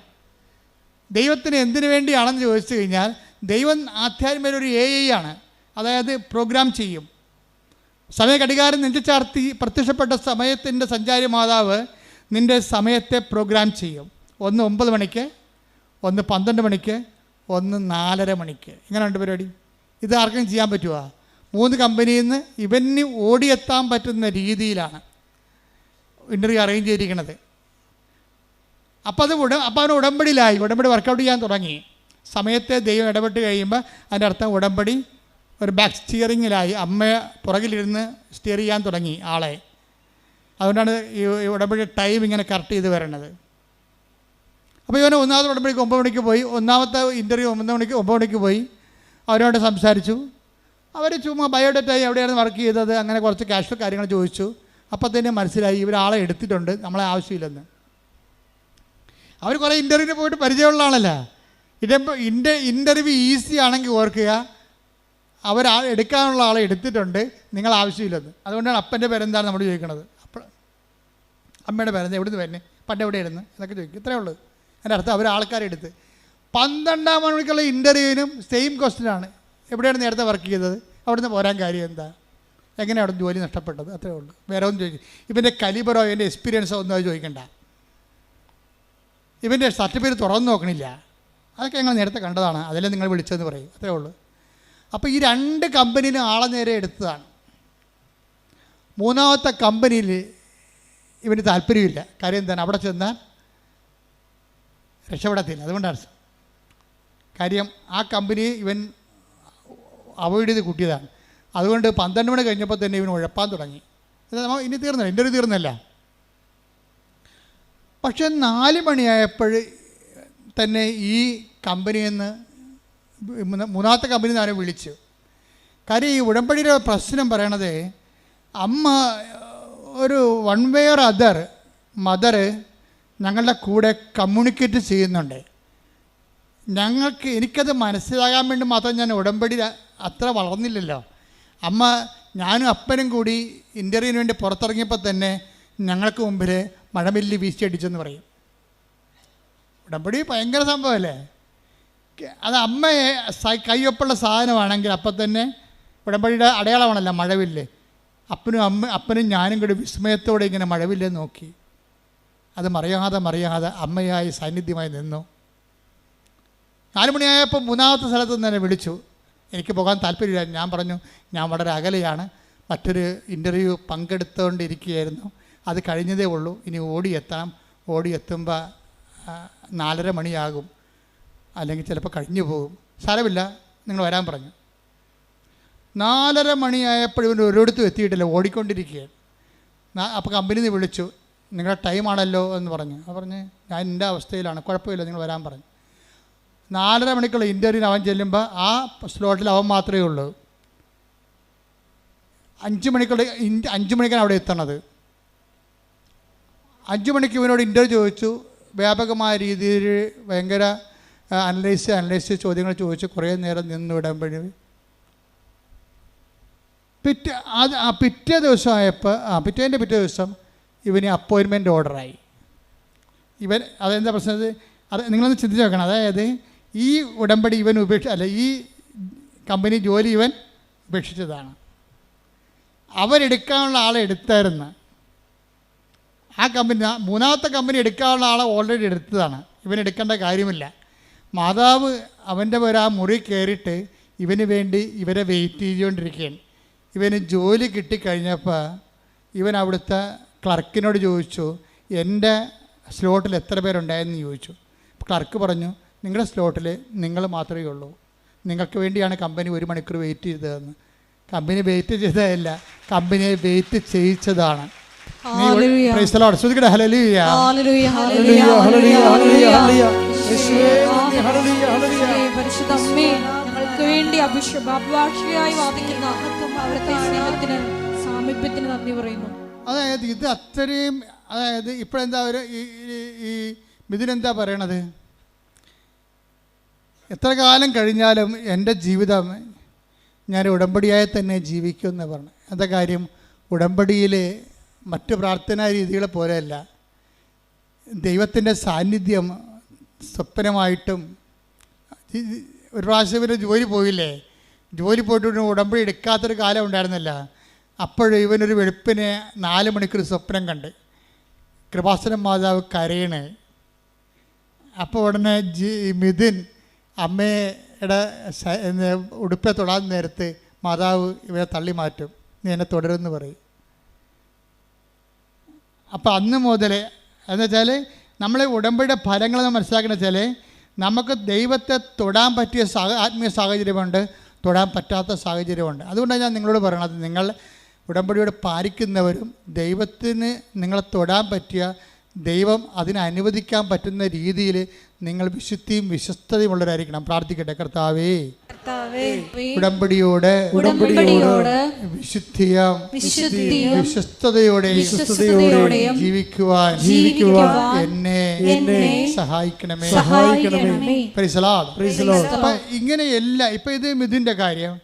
ദൈവത്തിന് എന്തിനു വേണ്ടിയാണെന്ന് ചോദിച്ചു കഴിഞ്ഞാൽ, ദൈവം ആധ്യാത്മിക ഒരു AI ആണ്. അതായത് പ്രോഗ്രാം ചെയ്യും. സമയഘടികാരം നെഞ്ചു ചാർത്തി പ്രത്യക്ഷപ്പെട്ട സമയത്തിൻ്റെ സഞ്ചാരി മാതാവ് നിൻ്റെ സമയത്തെ പ്രോഗ്രാം ചെയ്യും. ഒന്ന് 9 മണിക്ക്, ഒന്ന് 12 മണിക്ക്, ഒന്ന് 4:30 മണിക്ക്. ഇങ്ങനെയുണ്ട് പരിപാടി. ഇത് ആർക്കും ചെയ്യാൻ പറ്റുമോ? 3 കമ്പനിയിൽ നിന്ന് ഇവന് ഓടിയെത്താൻ പറ്റുന്ന രീതിയിലാണ് ഇൻ്റർവ്യൂ അറേഞ്ച് ചെയ്തിരിക്കുന്നത്. അപ്പോൾ അവന് ഉടമ്പടിയിലായി, ഉടമ്പടി വർക്കൗട്ട് ചെയ്യാൻ തുടങ്ങി. സമയത്തെ ദൈവം ഇടപെട്ട് കഴിയുമ്പോൾ അതിൻ്റെ അർത്ഥം ഉടമ്പടി ഒരു ബാക്ക് സ്റ്റിയറിങ്ങിലായി. അമ്മയെ പുറകിലിരുന്ന് സ്റ്റിയർ ചെയ്യാൻ തുടങ്ങി ആളെ. അതുകൊണ്ടാണ് ഈ ഉടമ്പടി ടൈം ഇങ്ങനെ കറക്റ്റ് ചെയ്ത് വരണത്. അപ്പോൾ ഇവന് 1ാമത്തെ ഉടമ്പടിക്ക് 9 മണിക്ക് പോയി. 1ാമത്തെ ഇൻ്റർവ്യൂ 9 മണിക്ക് പോയി. അവരോട് സംസാരിച്ചു. അവർ ചുമ്മാ ബയോഡേറ്റായി എവിടെയായിരുന്നു വർക്ക് ചെയ്തത്, അങ്ങനെ കുറച്ച് കാഷ്വൽ കാര്യങ്ങൾ ചോദിച്ചു. അപ്പോൾ തന്നെ മനസ്സിലായി ഇവരാളെ എടുത്തിട്ടുണ്ട്, നമ്മളെ ആവശ്യമില്ലെന്ന്. അവർ കുറേ ഇൻ്റർവ്യൂവിന് പോയിട്ട് പരിചയമുള്ള ആളല്ല. ഇൻ്റർവ്യൂ ഈസി ആണെങ്കിൽ ഓർക്കുക, എടുക്കാനുള്ള ആളെ എടുത്തിട്ടുണ്ട്, നിങ്ങൾ ആവശ്യമില്ലെന്ന്. അതുകൊണ്ടാണ് അപ്പൻ്റെ പേരെന്താണ് നമ്മൾ ചോദിക്കണത്. അപ്പോൾ അമ്മയുടെ പേരെന്താ, എവിടുന്ന് വരുന്നത്, പണ്ട് എവിടെയായിരുന്നു എന്നൊക്കെ ചോദിക്കും. ഇത്രയേ ഉള്ളൂ. അതിൻ്റെ അർത്ഥം അവർ ആൾക്കാരെടുത്ത്. 12 മണിക്കുള്ള ഇൻ്റർവ്യൂവിനും സെയിം ക്വസ്റ്റ്യനാണ്. എവിടെയാണ് നേരത്തെ വർക്ക് ചെയ്തത്, അവിടുന്ന് പോരാൻ കാര്യം എന്താ, എങ്ങനെ അവിടെ ജോലി നഷ്ടപ്പെട്ടത്, അത്രേ ഉള്ളൂ. വേറെ ഒന്നും ചോദിക്കും. ഇവൻ്റെ കലിബറോ ഇവൻ്റെ എക്സ്പീരിയൻസോ ഒന്നും അത് ചോദിക്കണ്ട. ഇവൻ്റെ സർട്ടിഫിക്കറ്റ് തുറന്നു നോക്കണില്ല. അതൊക്കെ ഞങ്ങൾ നേരത്തെ കണ്ടതാണ്, അതിലെ നിങ്ങൾ വിളിച്ചതെന്ന് പറയും, അത്രേ ഉള്ളൂ. അപ്പോൾ ഈ 2 കമ്പനിയിലും ആളെ നേരെ എടുത്തതാണ്. 3ാമത്തെ കമ്പനിയിൽ ഇവന് താല്പര്യമില്ല. കാര്യം എന്താണ്, അവിടെ ചെന്നാൽ രക്ഷപ്പെടത്തില്ല. അതുകൊണ്ടാണ് കാര്യം ആ കമ്പനി ഇവൻ അവോയ്ഡ് ചെയ്ത് കൂട്ടിയതാണ്. അതുകൊണ്ട് 12 മണി കഴിഞ്ഞപ്പോൾ തന്നെ ഇവൻ ഉഴപ്പാൻ തുടങ്ങി. ഇനി തീർന്നില്ല, ഇൻ്റർവ്യൂ തീർന്നല്ല. പക്ഷെ 4 മണിയായപ്പോൾ തന്നെ ഈ കമ്പനിയിൽ നിന്ന് മൂന്നാമത്തെ കമ്പനി നിന്ന് അവനെ വിളിച്ചു. കാര്യം ഈ ഉടമ്പടിയുടെ പ്രശ്നം പറയണത്, അമ്മ ഒരു one way or other mother ഞങ്ങളുടെ കൂടെ കമ്മ്യൂണിക്കേറ്റ് ചെയ്യുന്നുണ്ട്. എനിക്കത് മനസ്സിലാകാൻ വേണ്ടി മാത്രം ഞാൻ ഉടമ്പടി അത്ര വളർന്നില്ലല്ലോ. അമ്മ ഞാനും അപ്പനും കൂടി ഇൻ്റർവ്യൂവിന് വേണ്ടി പുറത്തിറങ്ങിയപ്പോൾ തന്നെ ഞങ്ങൾക്ക് മുമ്പിൽ മഴമില്ലി വീശിയടിച്ചെന്ന് പറയും. ഉടമ്പടി ഭയങ്കര സംഭവമല്ലേ. അത് അമ്മയെ കയ്യൊപ്പുള്ള സാധനമാണെങ്കിൽ അപ്പം തന്നെ ഉടമ്പടിയുടെ അടയാളമാണല്ലോ മഴവില്ല്. അപ്പനും ഞാനും കൂടി വിസ്മയത്തോടെ ഇങ്ങനെ മഴവില്ല് നോക്കി. അത് മറിയാതെ അമ്മയായി സാന്നിധ്യമായി നിന്നു. 4 മണിയായപ്പോൾ മൂന്നാമത്തെ സ്ഥലത്ത് നിന്ന് തന്നെ വിളിച്ചു. എനിക്ക് പോകാൻ താല്പര്യമില്ല. ഞാൻ പറഞ്ഞു ഞാൻ വളരെ അകലെയാണ്, മറ്റൊരു ഇൻ്റർവ്യൂ പങ്കെടുത്തുകൊണ്ടിരിക്കുകയായിരുന്നു, അത് കഴിഞ്ഞതേ ഉള്ളൂ, ഇനി ഓടിയെത്തുമ്പോൾ 4:30 മണിയാകും, അല്ലെങ്കിൽ ചിലപ്പോൾ കഴിഞ്ഞു പോകും, സാരമില്ല നിങ്ങൾ വരാൻ പറഞ്ഞു. 4:30 മണിയായപ്പോൾ ഇവൻ ഒരിടത്തും എത്തിയിട്ടില്ല, ഓടിക്കൊണ്ടിരിക്കുകയാണ്. അപ്പോൾ കമ്പനിയിൽ നിന്ന് വിളിച്ചു, നിങ്ങളുടെ ടൈമാണല്ലോ എന്ന് പറഞ്ഞു. അപ്പോൾ പറഞ്ഞ് ഞാൻ എൻ്റെ അവസ്ഥയിലാണ്, കുഴപ്പമില്ല നിങ്ങൾ വരാൻ പറഞ്ഞു. 4:30 മണിക്കുള്ള ഇൻ്റർവ്യൂവിന് അവൻ ചെല്ലുമ്പോൾ ആ സ്ലോട്ടിൽ അവൻ മാത്രമേ ഉള്ളൂ. 5 മണിക്കാണ് അവിടെ എത്തണത്. 5 മണിക്ക് ഇവനോട് ഇൻ്റർവ്യൂ ചോദിച്ചു. വ്യാപകമായ രീതിയിൽ ഭയങ്കര അനലൈസ് ചോദ്യങ്ങൾ ചോദിച്ചു. കുറേ നേരം നിന്ന് വിടുമ്പോഴേ പിറ്റേ ദിവസം ഇവന് അപ്പോയിൻമെൻറ്റ് ഓർഡറായി. അതെന്താ പ്രശ്നം? അത് നിങ്ങളൊന്ന് ചിന്തിച്ച് നോക്കണം. അതായത് ഈ ഉടമ്പടി ഇവൻ ഈ കമ്പനി ജോലി ഇവൻ ഉപേക്ഷിച്ചതാണ്. അവരെടുക്കാനുള്ള ആളെ എടുത്തായിരുന്നു. ആ കമ്പനി മൂന്നാമത്തെ കമ്പനി എടുക്കാനുള്ള ആളെ ഓൾറെഡി എടുത്തതാണ്. ഇവനെടുക്കേണ്ട കാര്യമില്ല. മാതാവ് അവൻ്റെ പേര് ആ മുറി കയറിയിട്ട് ഇവന് വേണ്ടി ഇവരെ വെയിറ്റ് ചെയ്തുകൊണ്ടിരിക്കുകയാണ്. ഇവന് ജോലി കിട്ടിക്കഴിഞ്ഞപ്പോൾ ഇവൻ അവിടുത്തെ ക്ലർക്കിനോട് ചോദിച്ചു, എൻ്റെ സ്ലോട്ടിൽ എത്ര പേരുണ്ടായെന്ന് ചോദിച്ചു. ക്ലർക്ക് പറഞ്ഞു, നിങ്ങളുടെ സ്ലോട്ടിൽ നിങ്ങൾ മാത്രമേ ഉള്ളൂ, നിങ്ങൾക്ക് വേണ്ടിയാണ് കമ്പനി 1 മണിക്കൂർ വെയിറ്റ് ചെയ്തതെന്ന്. കമ്പനി വെയിറ്റ് ചെയ്തതല്ല, കമ്പനിയെ വെയിറ്റ് ചെയ്യിച്ചതാണ്. അതായത് ഇത് അത്രയും, അതായത് ഇപ്പോഴെന്താ ഈ മിഥുനെന്താ പറയണത്? എത്ര കാലം കഴിഞ്ഞാലും എൻ്റെ ജീവിതം ഞാൻ ഉടമ്പടിയായി തന്നെ ജീവിക്കുമെന്ന് പറഞ്ഞു. എന്താ കാര്യം? ഉടമ്പടിയിൽ മറ്റ് പ്രാർത്ഥനാ രീതികളെ പോലെയല്ല. ദൈവത്തിൻ്റെ സാന്നിധ്യം സ്വപ്നമായിട്ടും. ഒരു പ്രാവശ്യം ഇവർ ജോലി പോയില്ലേ, ജോലി പോയിട്ട് ഉടമ്പടി എടുക്കാത്തൊരു കാലം ഉണ്ടായിരുന്നില്ല. അപ്പോഴും ഇവനൊരു വെളുപ്പിനെ 4 മണിക്കൂർ സ്വപ്നം കണ്ട് കൃപാസനം മാതാവ് കരയണേ. അപ്പോൾ ഉടനെ മിഥുൻ അമ്മയുടെ ഉടുപ്പെ തൊടാൻ നേരത്ത് മാതാവ് ഇവരെ തള്ളി മാറ്റും, നീ എന്നെ തുടരുമെന്ന് പറയും. അപ്പോൾ അന്ന് മുതൽ എന്ന് വെച്ചാൽ നമ്മളെ ഉടമ്പടിയുടെ ഫലങ്ങൾ മനസ്സിലാക്കുന്ന വെച്ചാൽ നമുക്ക് ദൈവത്തെ തൊടാൻ പറ്റിയ ആത്മീയ സാഹചര്യമുണ്ട്, തൊടാൻ പറ്റാത്ത സാഹചര്യമുണ്ട്. അതുകൊണ്ടാണ് ഞാൻ നിങ്ങളോട് പറയണത്, നിങ്ങൾ ഉടമ്പടിയോട് പാലിക്കുന്നവരും ദൈവത്തിന് നിങ്ങളെ തൊടാൻ പറ്റിയ, ദൈവം അതിനെ അനുവദിക്കാൻ പറ്റുന്ന രീതിയിൽ നിങ്ങൾ വിശുദ്ധിയും വിശ്വസ്തതയുമുള്ളവരായിരിക്കണം. പ്രാർത്ഥിക്കട്ടെ. കർത്താവേ, ഉടമ്പടിയോട് വിശ്വസ്തതയോടെയും ജീവിക്കുവാൻ എന്നെ സഹായിക്കണമേ. അപ്പം ഇങ്ങനെയല്ല. ഇപ്പം ഇത് മിഥുൻ്റെ കാര്യം,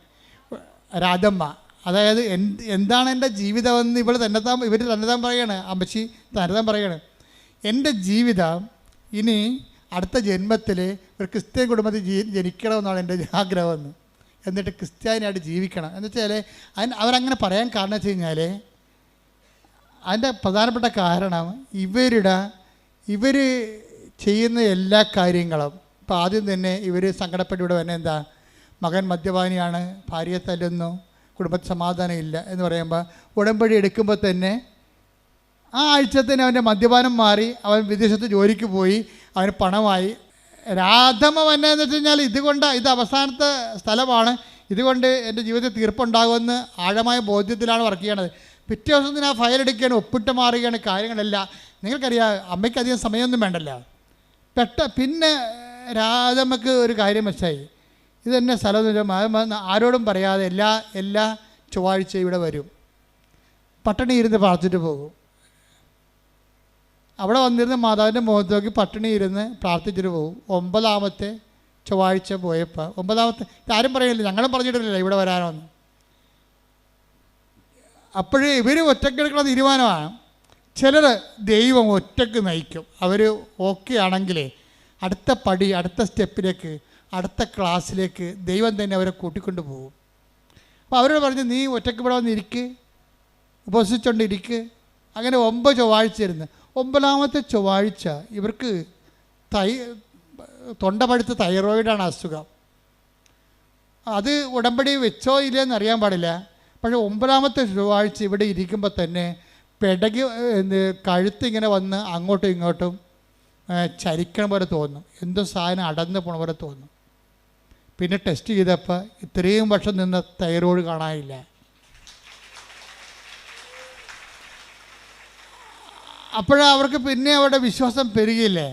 രാധമ്മ, അതായത് എന്താണ് എൻ്റെ ജീവിതമെന്ന് ഇവർ തന്നെത്താൻ പറയാണ്. അമ്മച്ചി തന്നെത്താൻ പറയാണ്, എൻ്റെ ജീവിതം ഇനി അടുത്ത ജന്മത്തിൽ ഒരു ക്രിസ്ത്യൻ കുടുംബത്തിൽ ജനിക്കണമെന്നാണ് എൻ്റെ ആഗ്രഹമെന്ന്. എന്നിട്ട് ക്രിസ്ത്യാനിയായിട്ട് ജീവിക്കണം എന്ന് വെച്ചാൽ അവരങ്ങനെ പറയാൻ കാരണം വെച്ച് കഴിഞ്ഞാൽ അതിൻ്റെ പ്രധാനപ്പെട്ട കാരണം ഇവർ ചെയ്യുന്ന എല്ലാ കാര്യങ്ങളും. ഇപ്പോൾ ആദ്യം തന്നെ ഇവർ സങ്കടപ്പെട്ട് ഇവിടെ തന്നെ എന്താ, മകൻ മദ്യപാനിയാണ്, ഭാര്യയെ തല്ലുന്നു, കുടുംബത്തിൽ സമാധാനം ഇല്ല എന്ന് പറയുമ്പോൾ ഉടമ്പടി എടുക്കുമ്പോൾ തന്നെ ആ ആഴ്ച തന്നെ അവൻ്റെ മദ്യപാനം മാറി, അവൻ വിദേശത്ത് ജോലിക്ക് പോയി, അവന് പണമായി. രാധമ്മ വന്നതെന്ന് വെച്ച് കഴിഞ്ഞാൽ ഇത് അവസാനത്തെ സ്ഥലമാണ്, ഇതുകൊണ്ട് എൻ്റെ ജീവിതത്തിൽ തീർപ്പുണ്ടാകുമെന്ന് ആഴമായ ബോധ്യത്തിലാണ് വർക്ക് ചെയ്യണത്. പിറ്റേ ദിവസത്തിന് ആ ഫയൽ എടുക്കുകയാണ്, ഒപ്പിട്ട് മാറുകയാണ് കാര്യങ്ങളെല്ലാം. നിങ്ങൾക്കറിയാം, അമ്മയ്ക്ക് അധികം സമയമൊന്നും വേണ്ടല്ലോ. പിന്നെ രാധമ്മക്ക് ഒരു കാര്യം മനസ്സിലായി, ഇത് തന്നെ സ്ഥലം ആരോടും പറയാതെ എല്ലാ ചൊവ്വാഴ്ച ഇവിടെ വരും, പട്ടിണി ഇരുന്ന് പ്രാർത്ഥിച്ചിട്ട് പോകും. അവിടെ വന്നിരുന്ന് മാതാവിൻ്റെ മുഖത്ത് നോക്കി പട്ടിണി ഇരുന്ന് പ്രാർത്ഥിച്ചിട്ട് പോകും. 9ാമത്തെ ചൊവ്വാഴ്ച പോയപ്പോൾ, 9ാമത്തെ ആരും പറയില്ല, ഞങ്ങളും പറഞ്ഞിട്ടില്ല ഇവിടെ വരാനോന്ന്. അപ്പോഴേ ഇവർ ഒറ്റക്കെടുക്കുന്ന തീരുമാനമാണ്. ചിലർ ദൈവം ഒറ്റക്ക് നയിക്കും. അവർ ഓക്കെ ആണെങ്കിലേ അടുത്ത പടി, അടുത്ത സ്റ്റെപ്പിലേക്ക്, അടുത്ത ക്ലാസ്സിലേക്ക് ദൈവം തന്നെ അവരെ കൂട്ടിക്കൊണ്ട് പോകും. അപ്പോൾ അവരോട് പറഞ്ഞ്, നീ ഒറ്റക്ക് ഇവിടെ വന്നിരിക്ക്, ഉപസിച്ചുകൊണ്ടിരിക്ക്. അങ്ങനെ 9 ചൊവ്വാഴ്ച ഇരുന്ന് 9ാമത്തെ ചൊവ്വാഴ്ച ഇവർക്ക് തൊണ്ട പഴുത്ത് തൈറോയിഡാണ് അസുഖം. അത് ഉടമ്പടി വെച്ചോ ഇല്ലയെന്ന് അറിയാൻ പാടില്ല. പക്ഷേ 9ാമത്തെ ചൊവ്വാഴ്ച ഇവിടെ ഇരിക്കുമ്പോൾ തന്നെ കഴുത്ത് ഇങ്ങനെ വന്ന് അങ്ങോട്ടും ഇങ്ങോട്ടും ചരിക്കണ പോലെ തോന്നും, എന്തോ സാധനം അടന്ന് പോണ പോലെ തോന്നും. പിന്നെ ടെസ്റ്റ് ചെയ്തപ്പോൾ ഇത്രയും വർഷം നിന്ന് തൈറോയ്ഡ് കാണാനില്ല. അപ്പോഴവർക്ക് പിന്നെ അവരുടെ വിശ്വാസം പെരുകിയില്ലേ.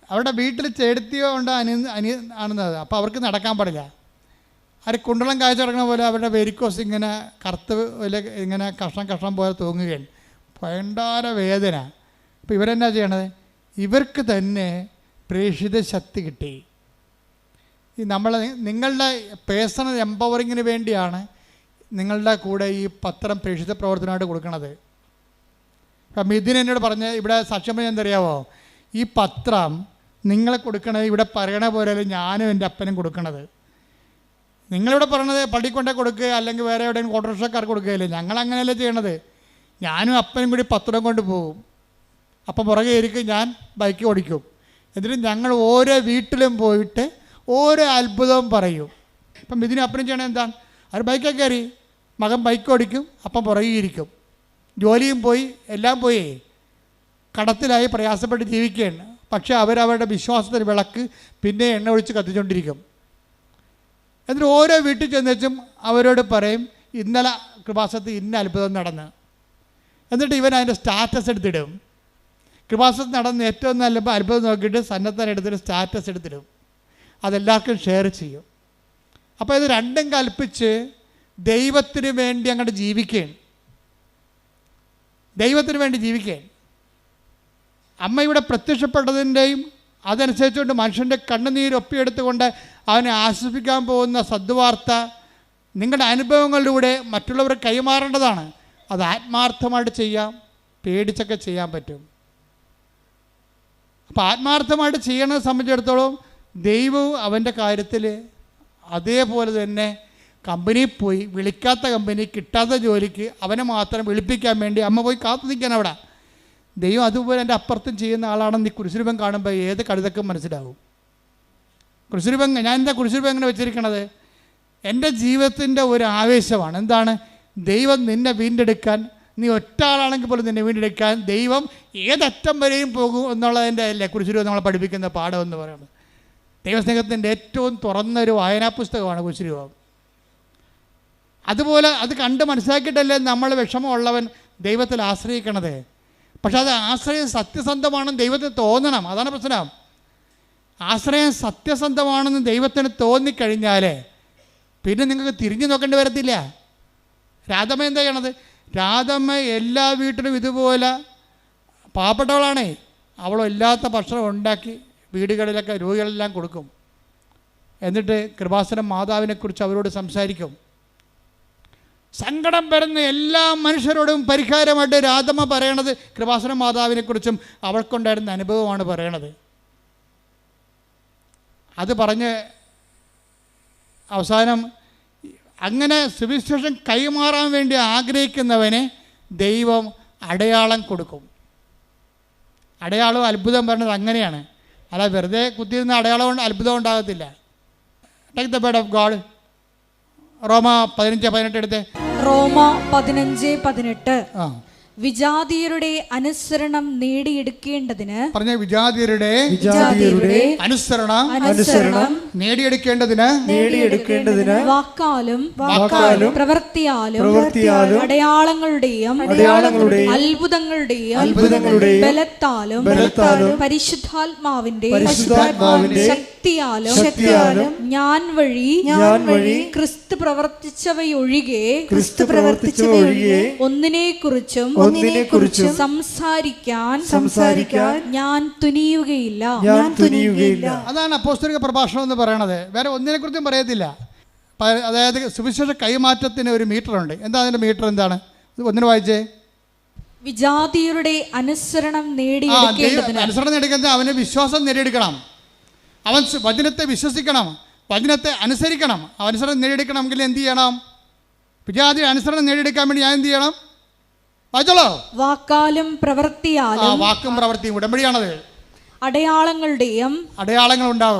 അവരുടെ വീട്ടിൽ ചേടത്തിയോ ഉണ്ട് ആണെന്നത്. അപ്പോൾ അവർക്ക് നടക്കാൻ പാടില്ല. അവർ കുണ്ടളം കാഴ്ച കിടക്കുന്ന പോലെ അവരുടെ വെരിക്കോസ് ഇങ്ങനെ കറുത്ത് ഇങ്ങനെ കഷ്ണം പോലെ തൂങ്ങുകയാണ്. ഭയങ്കര വേദന. അപ്പോൾ ഇവരെന്നാ ചെയ്യണത്? ഇവർക്ക് തന്നെ പ്രേക്ഷിത ശക്തി കിട്ടി. നിങ്ങളുടെ പേഴ്സണൽ എംപവറിങ്ങിന് വേണ്ടിയാണ് നിങ്ങളുടെ കൂടെ ഈ പത്രം പ്രേക്ഷിത പ്രവർത്തനമായിട്ട് കൊടുക്കുന്നത്. അപ്പം മിഥുൻ എന്നോട് പറഞ്ഞ് ഇവിടെ സാക്ഷ്യം പറഞ്ഞാൽ എന്തറിയാവോ, ഈ പത്രം നിങ്ങളെ കൊടുക്കണത് ഇവിടെ പറയണ പോലെ ഞാനും എൻ്റെ അപ്പനും കൊടുക്കണത്. നിങ്ങളിവിടെ പറയണത് പള്ളി കൊണ്ടേ കൊടുക്കുക, അല്ലെങ്കിൽ വേറെ എവിടെയെങ്കിലും ഓട്ടോറിക്ഷക്കാർക്ക് കൊടുക്കുകയില്ലേ. ഞങ്ങളങ്ങനെയല്ലേ ചെയ്യണത്. ഞാനും അപ്പനും കൂടി പത്രം കൊണ്ട് പോകും. അപ്പം പുറകെ ഇരിക്കും, ഞാൻ ബൈക്ക് ഓടിക്കും. എന്നിട്ട് ഞങ്ങൾ ഓരോ വീട്ടിലും പോയിട്ട് ഓരോ അത്ഭുതവും പറയും. ഇപ്പം ഇതിന് അപ്പനും ചെയ്യണത് എന്താണ്? അവർ ബൈക്കൊക്കെ കയറി, മകൻ ബൈക്ക് ഓടിക്കും, അപ്പം പുറകെ ഇരിക്കും. ജോലിയും പോയി, എല്ലാം പോയി, കടത്തിലായി പ്രയാസപ്പെട്ട് ജീവിക്കുകയാണ്. പക്ഷേ അവരവരുടെ വിശ്വാസത്തിന് വിളക്ക് പിന്നെ എണ്ണ ഒഴിച്ച് കത്തിച്ചുകൊണ്ടിരിക്കും. എന്നിട്ട് ഓരോ വീട്ടിൽ ചെന്നുവെച്ചും അവരോട് പറയും, ഇന്നലെ കൃപാസനത്തിൽ ഇന്ന അത്ഭുതം നടന്ന്. എന്നിട്ട് ഇവൻ അതിൻ്റെ സ്റ്റാറ്റസ് എടുത്തിടും. കൃപാസനത്തിൽ നടന്ന് ഏറ്റവും നല്ല അത്ഭുതം നോക്കിയിട്ട് സന്നദ്ധനെ എടുത്തിട്ട് സ്റ്റാറ്റസ് എടുത്തിടും. അതെല്ലാവർക്കും ഷെയർ ചെയ്യും. അപ്പോൾ ഇത് രണ്ടും കൽപ്പിച്ച് ദൈവത്തിന് വേണ്ടി അങ്ങോട്ട് ജീവിക്കുകയാണ്. ദൈവത്തിന് വേണ്ടി ജീവിക്കുകയാണ്. അമ്മ ഇവിടെ പ്രത്യക്ഷപ്പെട്ടതിൻ്റെയും അതനുസരിച്ചുകൊണ്ട് മനുഷ്യൻ്റെ കണ്ണുനീരൊപ്പിയെടുത്തുകൊണ്ട് അവനെ ആശ്വസിപ്പിക്കാൻ പോകുന്ന സദ്വാർത്ത നിങ്ങളുടെ അനുഭവങ്ങളിലൂടെ മറ്റുള്ളവർ കൈമാറേണ്ടതാണ്. അത് ആത്മാർത്ഥമായിട്ട് ചെയ്യാം, പേടിച്ചൊക്കെ ചെയ്യാൻ പറ്റും. അപ്പോൾ ആത്മാർത്ഥമായിട്ട് ചെയ്യണത് സംബന്ധിച്ചിടത്തോളം ദൈവവും അവൻ്റെ കാര്യത്തിൽ അതേപോലെ തന്നെ കമ്പനിയിൽ പോയി, വിളിക്കാത്ത കമ്പനി, കിട്ടാത്ത ജോലിക്ക് അവനെ മാത്രം വിളിപ്പിക്കാൻ വേണ്ടി അമ്മ പോയി കാത്തു നിൽക്കണം അവിടെ. ദൈവം അതുപോലെ എൻ്റെ അപ്പുറത്തും ചെയ്യുന്ന ആളാണെന്ന് ഈ കുരിശുരൂപം കാണുമ്പോൾ ഏത് കഴുതക്കും മനസ്സിലാവും. കുരിശുരൂപം, ഞാൻ എന്താ കുരിശുരൂപം എങ്ങനെ വെച്ചിരിക്കണത്? എൻ്റെ ജീവിതത്തിൻ്റെ ഒരു ആവേശമാണ്. എന്താണ്? ദൈവം നിന്നെ വീണ്ടെടുക്കാൻ, നീ ഒറ്റ ആളാണെങ്കിൽ പോലും നിന്നെ വീണ്ടെടുക്കാൻ ദൈവം ഏതറ്റം വരെയും പോകും എന്നുള്ളതിൻ്റെ അല്ലേ കുരിശുരൂപം നമ്മളെ പഠിപ്പിക്കുന്ന പാഠം എന്ന് പറയുന്നത്. ദൈവസ്നേഹത്തിൻ്റെ ഏറ്റവും തുറന്നൊരു വായനാ പുസ്തകമാണ് കുരിശുരൂപം. അതുപോലെ അത് കണ്ട് മനസ്സിലാക്കിയിട്ടല്ലേ നമ്മൾ വിഷമമുള്ളവൻ ദൈവത്തിൽ ആശ്രയിക്കണത്. പക്ഷെ അത് ആശ്രയം സത്യസന്ധമാണെന്ന് ദൈവത്തിന് തോന്നണം. അതാണ് പ്രശ്നം. ആശ്രയം സത്യസന്ധമാണെന്ന് ദൈവത്തിന് തോന്നിക്കഴിഞ്ഞാൽ പിന്നെ നിങ്ങൾക്ക് തിരിഞ്ഞു നോക്കേണ്ടി വരത്തില്ല. രാധമ്മ എന്താ ചെയ്യണത്? രാധമ്മ എല്ലാ വീട്ടിലും ഇതുപോലെ പാവപ്പെട്ടവളാണേ, അവളില്ലാത്ത ഭക്ഷണം ഉണ്ടാക്കി വീടുകളിലൊക്കെ രോഗികളെല്ലാം കൊടുക്കും. എന്നിട്ട് കൃപാസനം മാതാവിനെക്കുറിച്ച് അവരോട് സംസാരിക്കും. സങ്കടം വരുന്ന എല്ലാ മനുഷ്യരോടും പരിഹാരമായിട്ട് രാധമ്മ പറയണത് കൃപാസനം മാതാവിനെക്കുറിച്ചും അവൾക്കുണ്ടായിരുന്ന അനുഭവമാണ് പറയണത്. അത് പറഞ്ഞ് അവസാനം അങ്ങനെ സുവിശേഷം കൈമാറാൻ വേണ്ടി ആഗ്രഹിക്കുന്നവനെ ദൈവം അടയാളം കൊടുക്കും. അടയാളം അത്ഭുതം പറയുന്നത് അങ്ങനെയാണ്. അല്ല വെറുതെ കുത്തിയിരുന്ന അടയാളം കൊണ്ട് അത്ഭുതം ഉണ്ടാകത്തില്ല. Take the word of God. റോമ 15:18 എടുത്തേ. റോമ 15:18. വിജാതിയരുടെ അനുസരണം നേടിയെടുക്കേണ്ടതിന് പറഞ്ഞ വിജാതിയരുടെ അനുസരണം നേടിയെടുക്കേണ്ടതിന് വാക്കാലും പ്രവൃത്തിയാലും അടയാളങ്ങളുടെയും അത്ഭുതങ്ങളുടെയും ബലത്താലും പരിശുദ്ധാത്മാവിന്റെ ശക്തിയാലും ഞാൻ വഴി ക്രിസ്തു പ്രവർത്തിച്ചവയൊഴികെ ഒന്നിനെക്കുറിച്ചും സംസാരിക്കാൻ ഞാൻ തുനിയുകയില്ല. അതാണ് അപ്പോസ്തലിക പ്രഭാഷണം എന്ന് പറയണത്. വേറെ ഒന്നിനെ കുറിച്ചും പറയത്തില്ല. അതായത് സുവിശേഷ കൈമാറ്റത്തിന് ഒരു മീറ്റർ ഉണ്ട്. എന്താ അതിന്റെ മീറ്റർ? എന്താണ്? ഒന്നിന് വായിച്ചേ. വിജാതിയരുടെ അനുസരണം നേടിയെടുക്കേണ്ടതിന് അവന് വിശ്വാസം നേടിയെടുക്കണം. അവൻ വചനത്തെ വിശ്വസിക്കണം, വചനത്തെ അനുസരിക്കണം. അനുസരണം നേടിയെടുക്കണമെങ്കിൽ എന്ത് ചെയ്യണം? വിജാതി അനുസരണം നേടിയെടുക്കാൻ വേണ്ടി ഞാൻ എന്ത് ചെയ്യണം? വായിച്ചോളൂ. വാക്കാലും പ്രവൃത്തിയാലും. വാക്കും പ്രവൃത്തിയും ഉടമ്പടിയാണത്. അടയാളങ്ങളുണ്ടാവും,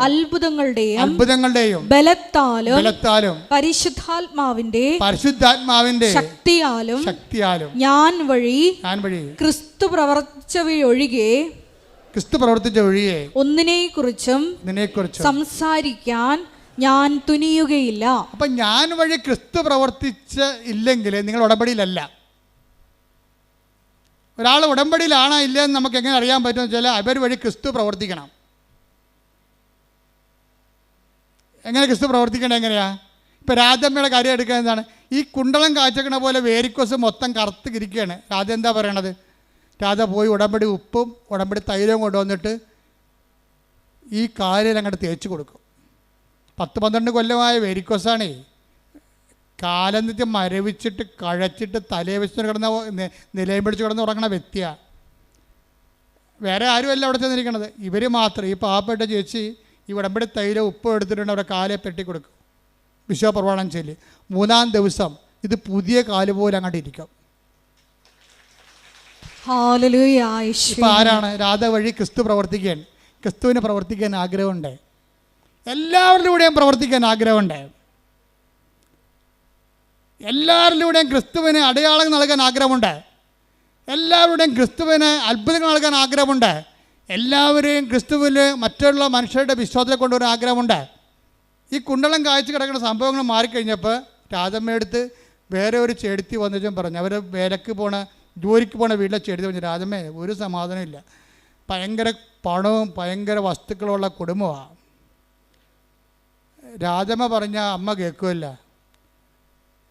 അത്ഭുതങ്ങളുടെയും ബലത്താലും പരിശുദ്ധാത്മാവിന്റെ ശക്തിയാലും ഞാൻ വഴി ക്രിസ്തു പ്രവർത്തിച്ചവയൊഴികെ ഒന്നിനെക്കുറിച്ചും സംസാരിക്കാൻ ഞാൻ തുനിയുകയില്ല. അപ്പൊ ഞാൻ വഴി ക്രിസ്തു പ്രവർത്തിച്ച ഇല്ലെങ്കിൽ നിങ്ങൾ ഉടമ്പടിയിലല്ല. ഒരാൾ ഉടമ്പടിയിലാണോ ഇല്ലയെന്ന് നമുക്ക് എങ്ങനെ അറിയാൻ പറ്റുമെന്ന് വെച്ചാൽ അവർ വഴി ക്രിസ്തു പ്രവർത്തിക്കണം. എങ്ങനെ ക്രിസ്തു പ്രവർത്തിക്കേണ്ടത് എങ്ങനെയാ? ഇപ്പോൾ രാജമ്മയുടെ കാര്യം എടുക്കുക. എന്താണ്? ഈ കുണ്ടളം കാച്ചക്കണ പോലെ വേരിക്കോസ് മൊത്തം കറുത്ത് കിരിക്കുകയാണ്. രാജ എന്താ പറയണത്? രാജ പോയി ഉടമ്പടി ഉപ്പും ഉടമ്പടി തൈലവും കൊണ്ടുവന്നിട്ട് ഈ കാലിൽ അങ്ങോട്ട് തേച്ച് കൊടുക്കും. 10-12 കൊല്ലമായ വേരിക്കോസാണേ. കാലെന്നിട്ട് മരവിച്ചിട്ട് കഴച്ചിട്ട് തലയെ വെച്ചിട്ട് കിടന്ന നിലയും പിടിച്ച് കിടന്ന് ഉറങ്ങണ വ്യക്തിയാണ്. വേറെ ആരുമല്ല അവിടെ ചെന്നിരിക്കണത്, ഇവർ മാത്രം. ഈ പാവപ്പെട്ട ചേച്ചി ഈ ഉടമ്പടി തൈലം ഉപ്പ് എടുത്തിട്ടുണ്ട്, അവരുടെ കാലെ പെട്ടി കൊടുക്കും. വിശ്വപ്രമാണം ചൊല്ലി 3-ാം ദിവസം ഇത് പുതിയ കാല് പോലെ അങ്ങോട്ട് ഇരിക്കും. ഇപ്പം ആരാണ്? രാധ വഴി ക്രിസ്തു പ്രവർത്തിക്കാൻ, ക്രിസ്തുവിന് പ്രവർത്തിക്കാൻ ആഗ്രഹമുണ്ട്. എല്ലാവരിലൂടെയും പ്രവർത്തിക്കാൻ ആഗ്രഹമുണ്ട്. എല്ലാവരിലൂടെയും ക്രിസ്തുവിന് അടയാളം നൽകാൻ ആഗ്രഹമുണ്ട്. എല്ലാവരുടെയും ക്രിസ്തുവിന് അത്ഭുതങ്ങൾ നൽകാൻ ആഗ്രഹമുണ്ട്. എല്ലാവരെയും ക്രിസ്തുവിൽ മറ്റുള്ള മനുഷ്യരുടെ വിശ്വാസത്തെ കൊണ്ടുവരാൻ ആഗ്രഹമുണ്ട്. ഈ കുണ്ടളം കാഴ്ച കിടക്കുന്ന സംഭവങ്ങൾ മാറിക്കഴിഞ്ഞപ്പോൾ രാജമ്മയെടുത്ത് വേറെ ഒരു ചെടുത്തി വന്നിട്ടും പറഞ്ഞു. അവർ ജോലിക്ക് പോണ വീട്ടിലെ ചെടുത്തി പറഞ്ഞു, രാജമ്മേ ഒരു സമാധാനമില്ല, ഭയങ്കര പണവും ഭയങ്കര വസ്തുക്കളുള്ള കുടുംബമാണ്. രാജമ്മ പറഞ്ഞ അമ്മ കേൾക്കുമല്ല,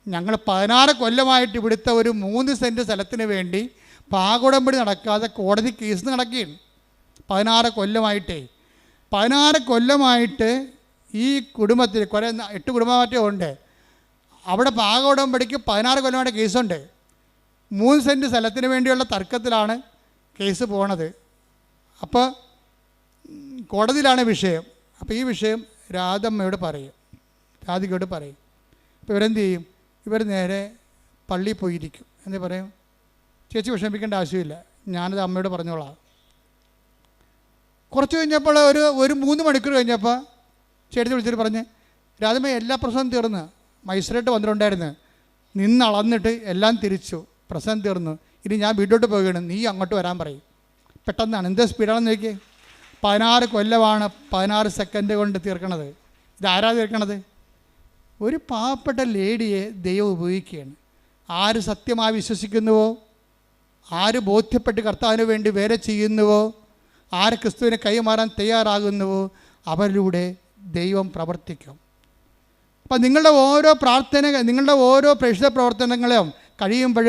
ഞങ്ങൾ 16 കൊല്ലമായിട്ട് ഇവിടുത്തെ ഒരു 3 സെൻറ്റ് സ്ഥലത്തിന് വേണ്ടി പാകുടമ്പടി നടക്കാതെ കോടതി കേസ് നടക്കുകയാണ്. 16 കൊല്ലമായിട്ട് ഈ കുടുംബത്തിൽ 8 കുടുംബമാറ്റം ഉണ്ട്. അവിടെ പാകുടമ്പടിക്ക് 16 കൊല്ലമായിട്ട് കേസുണ്ട്. 3 സെൻറ്റ് സ്ഥലത്തിന് വേണ്ടിയുള്ള തർക്കത്തിലാണ് കേസ് പോണത്. അപ്പോൾ കോടതിയിലാണ് വിഷയം. അപ്പോൾ ഈ വിഷയം രാധമ്മയോട് പറയും, രാധികയോട് പറയും. അപ്പോൾ ഇവരെന്ത് ചെയ്യും? ഇവർ നേരെ പള്ളിയിൽ പോയിരിക്കും. എന്ന് പറയും, ചേച്ചി വിഷമിക്കേണ്ട ആവശ്യമില്ല, ഞാനത് അമ്മയോട് പറഞ്ഞോളാം. കുറച്ച് കഴിഞ്ഞപ്പോൾ ഒരു 3 മണിക്കൂർ കഴിഞ്ഞപ്പോൾ ചേച്ചി വിളിച്ചിട്ട് പറഞ്ഞ്, രാധമ്മ എല്ലാ പ്രശ്നവും തീർന്ന്, മജിസ്ട്രേറ്റ് വന്നിട്ടുണ്ടായിരുന്നു, നിന്നളന്നിട്ട് എല്ലാം തിരിച്ചു, പ്രശ്നം തീർന്നു, ഇനി ഞാൻ വീട്ടിലോട്ട് പോവുകയാണ്, നീ അങ്ങോട്ട് വരാൻ പറയും. പെട്ടെന്നാണ്, എന്ത് സ്പീഡാണെന്ന് നോക്കിയേ. 16 കൊല്ലമാണ് 16 സെക്കൻഡ് കൊണ്ട് തീർക്കണത്. ഇതാരാ തീർക്കണത്? ഒരു പാവപ്പെട്ട ലേഡിയെ ദൈവം ഉപയോഗിക്കുകയാണ്. ആര് സത്യമായി വിശ്വസിക്കുന്നുവോ, ആര് ബോധ്യപ്പെട്ട് കർത്താവിന് വേണ്ടി വേറെ ചെയ്യുന്നുവോ, ആര് ക്രിസ്തുവിനെ കൈമാറാൻ തയ്യാറാകുന്നുവോ, അവരിലൂടെ ദൈവം പ്രവർത്തിക്കും. അപ്പം നിങ്ങളുടെ ഓരോ നിങ്ങളുടെ ഓരോ പ്രേക്ഷിത പ്രവർത്തനങ്ങളും കഴിയുമ്പോൾ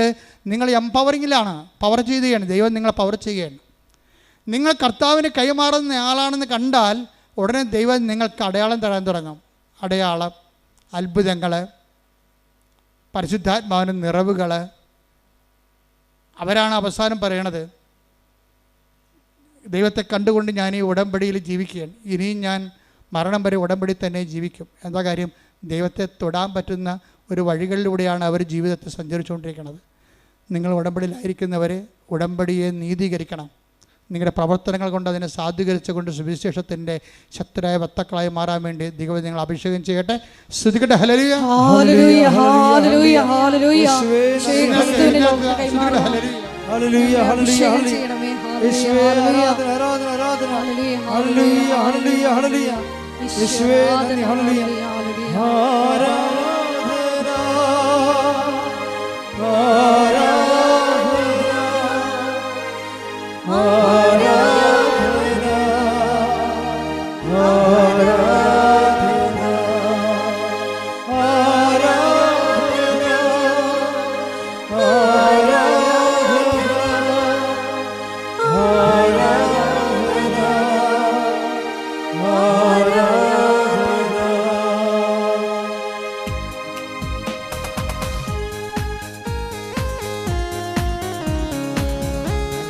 നിങ്ങൾ എംപവറിങ്ങിലാണ്, പവർ ചെയ്യുകയാണ്. ദൈവം നിങ്ങളെ പവർ ചെയ്യുകയാണ്. നിങ്ങൾ കർത്താവിന് കൈമാറുന്ന ആളാണെന്ന് കണ്ടാൽ ഉടനെ ദൈവം നിങ്ങൾക്ക് അടയാളം തരാൻ തുടങ്ങും. അടയാളം, അത്ഭുതങ്ങൾ, പരിശുദ്ധാത്മാവിൻ്റെ നിറവുകൾ. അവരാണ് അവസാനം പറയണത്, ദൈവത്തെ കണ്ടുകൊണ്ട് ഞാൻ ഈ ഉടമ്പടിയിൽ ജീവിക്കുകയാണ്, ഇനിയും ഞാൻ മരണം വരെ ഉടമ്പടി തന്നെ ജീവിക്കും. എന്താ കാര്യം? ദൈവത്തെ തൊടാൻ പറ്റുന്ന ഒരു വഴികളിലൂടെയാണ് അവർ ജീവിതത്തെ സഞ്ചരിച്ചുകൊണ്ടിരിക്കുന്നത്. നിങ്ങൾ ഉടമ്പടിയിലായിരിക്കുന്നവരെ ഉടമ്പടിയെ നീതീകരിക്കണം. നിങ്ങളുടെ പ്രവർത്തനങ്ങൾ കൊണ്ട് അതിനെ സാധൂകരിച്ചുകൊണ്ട് സുവിശേഷത്തിൻ്റെ ശക്തരായ വക്താക്കളായി മാറാൻ വേണ്ടി ദൈവം നിങ്ങൾ അഭിഷേകം ചെയ്യട്ടെ. സ്തുതിക്കട്ടെ. ഹല്ലേലൂയ, ഹല്ലേലൂയ, ഹല്ലേലൂയ, ഹല്ലേലൂയ. ഹല്ലേലൂയ ഹല്ലേലൂയ ചെയ്യണമേ. യേശുവേ ആരാധന ആരാധന ആരാധന ഹല്ലേലൂയ ഹല്ലേലൂയ ഹല്ലേലൂയ യേശുവേ നന്ദി ഹല്ലേലൂയ ആരാധന ആരാധന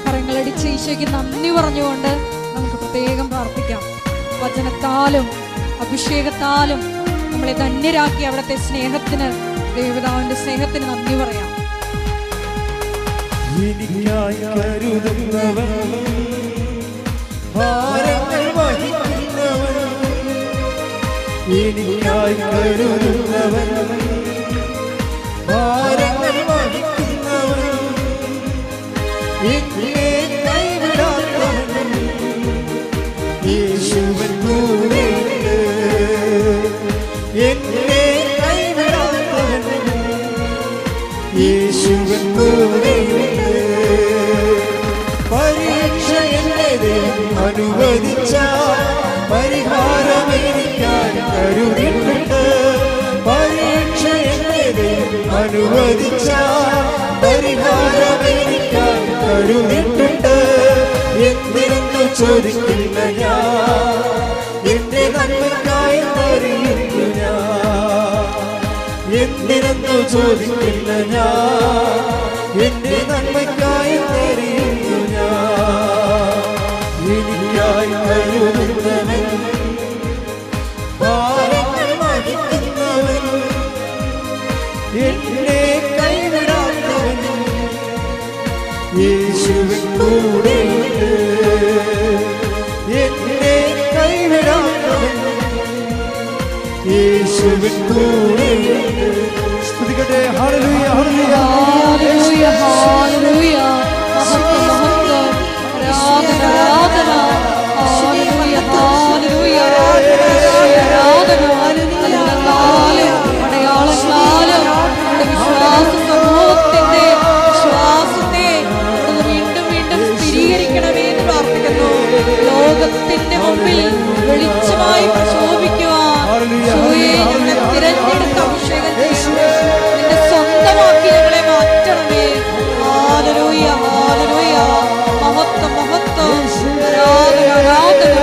കരങ്ങളടിച്ച് ഈശോയ്ക്ക് നന്ദി പറഞ്ഞുകൊണ്ട് നമുക്ക് പ്രത്യേകം പ്രാർത്ഥിക്കാം. വചനത്താലും അഭിഷേകത്താലും നമ്മളെ ധന്യരാക്കി അവിടുത്തെ സ്നേഹത്തിന്, ദേവതാവിന്റെ സ്നേഹത്തിന് നന്ദി പറയാം. എനിക്കായി കരുതുന്നവൻ, ഭാരങ്ങൾ വഹിക്കുന്നവൻ, എനിക്കായി കരുതുന്നവൻ, ഭാരങ്ങൾ വഹിക്കുന്നവൻ, എന്നെ കൈവിടാത്തവൻ, യേശുവൻ കൂടെയുണ്ട്. എന്നെ കൈവിടാത്തവൻ, യേശുവൻ കൂടെയുണ്ട്. പരീക്ഷ എന്നെ അനുവദിച്ച പരിഹാരം എനിക്കായി കരുതിയിട്ടുണ്ട്. പരീക്ഷ എന്നെ അനുവദിച്ച പരിഹാരം എനിക്കായി കരുതിയിട്ടുണ്ട്. എന്തിനെന്ന് ചോദിക്കില്ല ഞാൻ, എന്റെ നന്മയ്ക്കായി അറിയുന്നു ഞാൻ. എന്തിനെന്ന് ചോദിക്കില്ല ഞാൻ, എന്റെ നന്മയ്ക്കായി അറിയുന്നു ഞാൻ. എനിക്കായി കരുതുന്നവൻ, ഭാരങ്ങൾ വഹിക്കുന്നവൻ, എന്നെ കൈവിടാത്തവൻ, യേശുവിൻ കൂടെയുണ്ട്. എന്നെ കൈവിടാത്തവൻ, യേശുവിൻ കൂടെയുണ്ട്. സ്തുതിക്കട്ടെ. ഹല്ലേലൂയ ഹല്ലേലൂയ ഹല്ലേലൂയ ഹല്ലേലൂയ മഹത്വം മഹത്വം ആരാധന ആരാധന ഹല്ലേലൂയ ഹല്ലേലൂയ ആരാധന അത്ഭുതങ്ങളാലും അടയാളങ്ങളാലും നമ്മുടെ വിശ്വാസ സമൂഹത്തിന്റെ വിശ്വാസത്തെ വീണ്ടും വീണ്ടും സ്ഥിരീകരിക്കണമേ എന്ന് പ്രാർത്ഥിക്കുന്നു. ലോകത്തിന്റെ മുമ്പിൽ വെളിച്ചമായി പ്രശോഭിക്കുവാൻ ഞങ്ങളെ തിരഞ്ഞെടുത്ത അഭിഷേകം ചെയ്യുന്നു. നിന്റെ സ്വന്തമാക്കി ഞങ്ങളെ മാറ്റണമേ. ഹല്ലേലൂയ ഹല്ലേലൂയ മഹത്വം മഹത്വം ആരാധന ആരാധന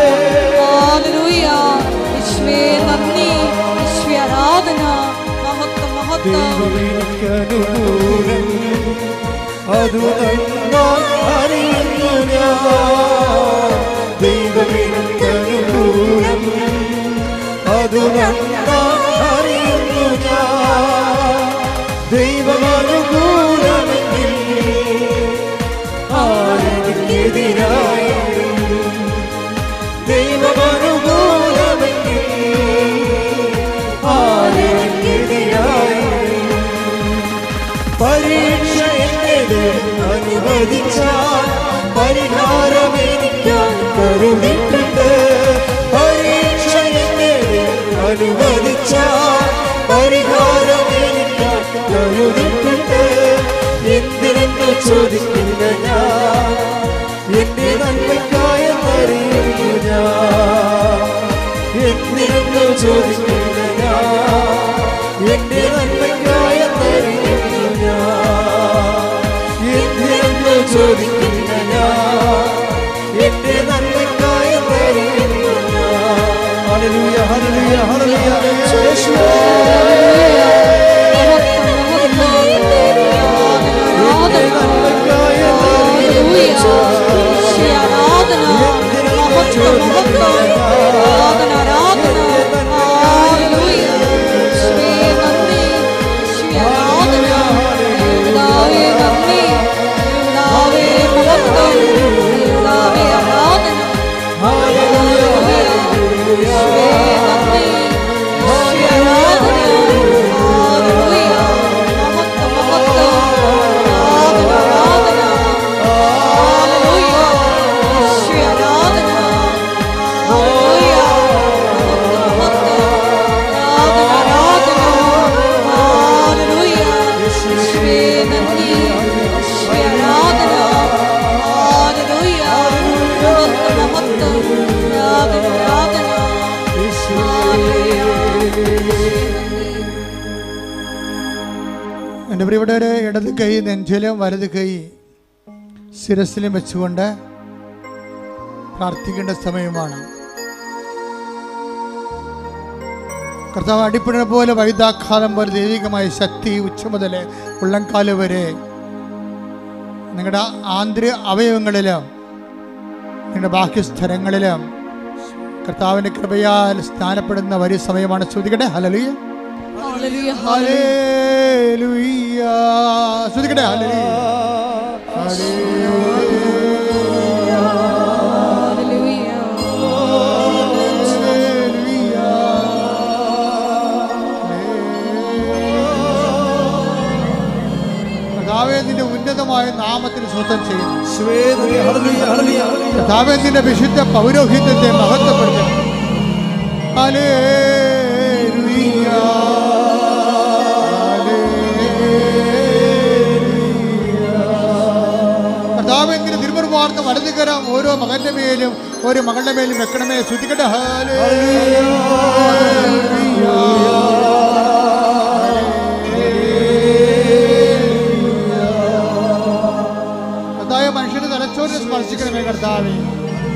ഹല്ലേലൂയ യേശുവേ നന്ദി യേശുവേ ആരാധന മഹത്വം മഹത്വം. ദൈവമേനിക്കനുകൂലം അതു നന്നായി അറിയുന്നു ഞാൻ. ദൈവമേനിക്കനുകൂലം അതു നന്നായി അറിയുന്നു ഞാൻ. ദൈവമനുകൂലമെങ്കിൽ ആരെനിക്കെതിരായി, ദൈവമനുകൂലമെങ്കിൽ ആരെനിക്കെതിരായി. പരീക്ഷ എന്നെ അനുവദിച്ച പരിഹാരം എനിക്കായി കരുതിയിട്ടുണ്ട്. പരീക്ഷ എന്നെ അനുവദിച്ച പരിഹാരം എനിക്കായി കരുതിയിട്ടുണ്ട്. എന്തിനെന്ന് ചോദിക്കില്ല ഞാൻ, എന്റെ നന്മയ്ക്കായി അറിയുന്നു ഞാൻ. എന്തിനെന്ന് ചോദിക്കില്ല ഞാൻ, എന്റെ നന്മയ്ക്കായി അറിയുന്നു ഞാൻ. എന്തിനെന്ന് ചോദിക്കില്ല ഞാൻ, എന്റെ നന്മയ്ക്കായി അറിയുന്നു ഞാൻ. ഹല്ലേലൂയ ഹല്ലേലൂയ ഹല്ലേലൂയ യേശുവേ Hallelujah. എൻ്റെ പ്രിയപ്പെട്ടവരെ, ഇടത് കൈ നെഞ്ചിലും വലത് കൈ ശിരസിലും വെച്ചുകൊണ്ട് പ്രാർത്ഥിക്കേണ്ട സമയമാണ്. കർത്താവ് അടിപ്പിട പോലെ വൈദ്യാഘാതം പോലെ ദൈവികമായ ശക്തി ഉച്ച മുതൽ ഉള്ളംകാല് വരെ നിങ്ങളുടെ ആന്തരിക അവയവങ്ങളിലും നിങ്ങളുടെ ബാഹ്യ സ്ഥലങ്ങളിലും കർത്താവിൻ്റെ കൃപയാൽ സ്നാനപ്പെടുന്ന വലിയ സമയമാണ്. ശ്രദ്ധിക്കട്ടെ. ഹല്ലേലൂയ, ഹല്ലേലൂയ, ഹല്ലേലൂയ. ശ്രദ്ധിക്കട്ടെ. ഹല്ലേലൂയ, ഹല്ലേലൂയ. കർത്താവേ, നിന്റെ ഉന്നതമായ നാമത്തിന് സ്വന്തം ചെയ്യുന്നു. കർത്താവേ, നിന്റെ വിശുദ്ധ പൗരോഹിത്യത്തെ മഹത്വപ്പെടുത്തുന്നു. ഹല്ലേലൂയ, കർത്താവേ, നിന്റെ തിരുമുറുവാർന്ന വലതുകരം ഓരോ മകന്റെ മേലും ഓരോ മകളുടെ മേലും വെക്കണമേ. ശ്രദ്ധിക്കട്ടെ. ഹല്ലേലൂയ. മനുഷ്യന് തലച്ചോറിനെ സ്പർശിക്കണമേ കർത്താവേ.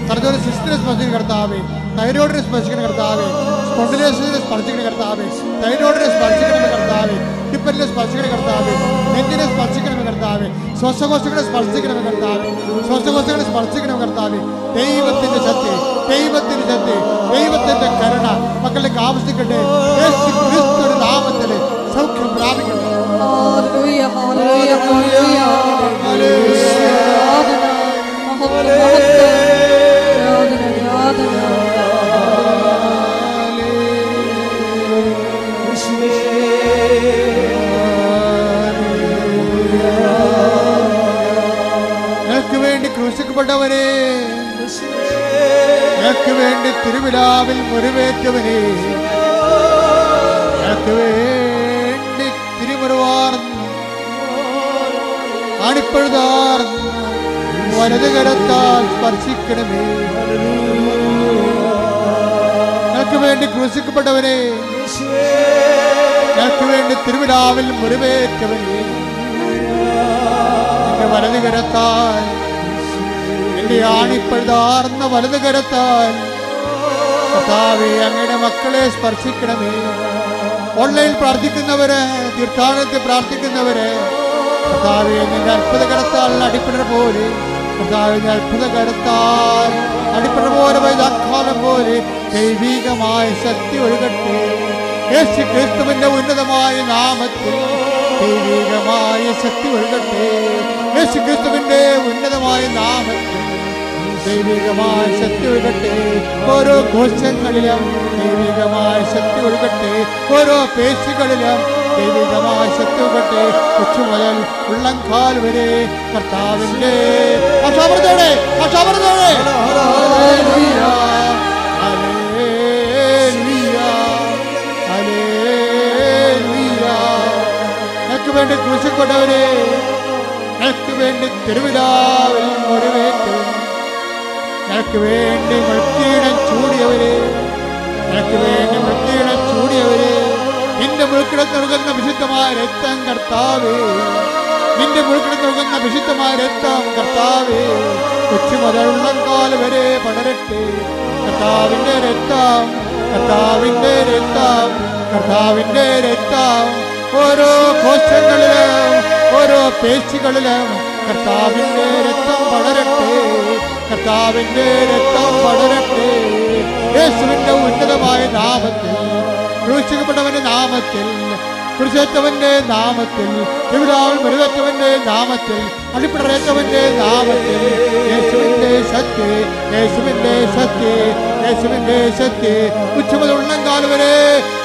തലച്ചോറ് സിസ്റ്റിനെ സ്പർശിക്കണം കർത്താവേ. തൈറോയിഡിനെ സ്പർശിക്കണം കർത്താവേ. സ്പോണ്ടിലോസിസിനെ സ്പർശിക്കണം കർത്താവേ. തൈറോയിഡിനെ സ്പർശിക്കണമേ കർത്താവേ. ഹിപ്പലിനെ സ്പർശിക്കണം കർത്താവേ. നെഞ്ചിനെ സ്പർശിക്കണമേ കർത്താവേ. ശ്വാസകോശങ്ങളെ സ്പർശിക്കണമേ കർത്താവേ. ശ്വാസകോശങ്ങളെ സ്പർശിക്കണമേ കർത്താവേ. ദൈവത്തിന്റെ ശക്തി, ദൈവത്തിന്റെ ശക്തി, ദൈവത്തിന്റെ കരുണ മക്കളിലേക്ക് ആവശ്യിക്കട്ടെ. യേശു ക്രിസ്തുവിന്റെ നാമത്തിൽ സൗഖ്യം പ്രാപിക്കട്ടെ. ഹല്ലേലൂയ, ഹല്ലേലൂയ, ഹല്ലേലൂയ. ഞങ്ങൾക്ക് വേണ്ടി ക്രൂശിക്കപ്പെട്ടവനെ, ഞങ്ങൾക്ക് വേണ്ടി തിരുവിലാവിൽ മുറിവേറ്റവനെ, ഞങ്ങൾക്ക് വേണ്ടി തിരുമുറിവാർന്ന് അണിപ്പഴുതാർന്ന് വലത് കരത്താൽ സ്പർശിക്കണമേ. ഞങ്ങൾക്ക് വേണ്ടി ക്രൂശിക്കപ്പെട്ടവനെ, ഞങ്ങൾക്ക് വേണ്ടി തിരുവിലാവിൽ മുറിവേറ്റവനെ, എന്റെ വലത് കരത്താൽ, എന്റെ ആണിപ്പഴുതാർന്ന വലത് കരത്താൽ കർത്താവേ അങ്ങയുടെ മക്കളെ സ്പർശിക്കണമേ. ഓൺലൈനിൽ പ്രാർത്ഥിക്കുന്നവര്, തീർത്ഥാടനത്തിൽ പ്രാർത്ഥിക്കുന്നവര്, കർത്താവേ നിന്റെ അത്ഭുത കരത്താൽ അടിപ്പിട പോലെ, കർത്താവേ അത്ഭുത കരത്താൽ അടിപ്പിട പോലെ വൈദാഘാതം പോലെ ദൈവികമായ ശക്തി ഒഴുകട്ടെ. യേശു ക്രിസ്തുവിന്റെ ഉന്നതമായ നാമത്തിൽ ദൈവികമായ ശക്തി ഒഴുകട്ടെ. യേശു ക്രിസ്തുവിന്റെ ഉന്നതമായ നാമത്തിൽ ദൈവികമായ ശക്തി ഒഴുകട്ടെ. ഓരോ കോശങ്ങളിലും ദൈവികമായ ശക്തി ഒഴുകട്ടെ. ഓരോ പേശികളിലും ദൈവികമായ ശക്തി ഒഴുകട്ടെ. കൊച്ചു മുതൽ ഉള്ളംകാൽ വരെ കർത്താവിന്റെ അക്ഷാപുരത്തോടെ ഞങ്ങൾക്ക് വേണ്ടി ക്രൂശിക്കപ്പെട്ടവരെ, ഞങ്ങൾക്ക് വേണ്ടി തിരുവിലാവിൽ മുറിവേറ്റ്, ഞങ്ങൾക്ക് വേണ്ടി മൃത്യുടം ചൂടിയവരെ, ഞങ്ങൾക്ക് വേണ്ടി മൃത്യുടം ചൂടിയവരെ, നിന്റെ മുഴുക്കിടത്ത് നൽകുന്ന വിശുദ്ധമായ രക്തം കർത്താവേ, നിന്റെ മുഴുക്കിടത്ത് നൽകുന്ന വിശുദ്ധമായ രക്തം കർത്താവേ, കൊച്ചു മുതൽ ഉള്ളംകാൽ വരെ പടരട്ടെ. കർത്താവിന്റെ രക്തം, കർത്താവിന്റെ രക്തം, കർത്താവിന്റെ രക്തം ഓരോ കോശങ്ങളിലും ഓരോ പേശികളിലും കർത്താവിന്റെ രക്തം പടരട്ടെ. കർത്താവിന്റെ രക്തം പടരട്ടെ. യേശുവിന്റെ ഉന്നതമായ നാമത്തിൽ, ക്രൂശിക്കപ്പെട്ടവന്റെ നാമത്തിൽ, കുരിശേറ്റവന്റെ നാമത്തിൽ, തിരുവിലാവിൽ മുറിവേറ്റവന്റെ നാമത്തിൽ, അടിപ്പിടറേറ്റവന്റെ നാമത്തിൽ, യേശുവിന്റെ ശക്തി, യേശുവിന്റെ ശക്തി, യേശുവിന്റെ ശക്തി ഉച്ചമുതൽ ഉള്ളംകാൽ വരെ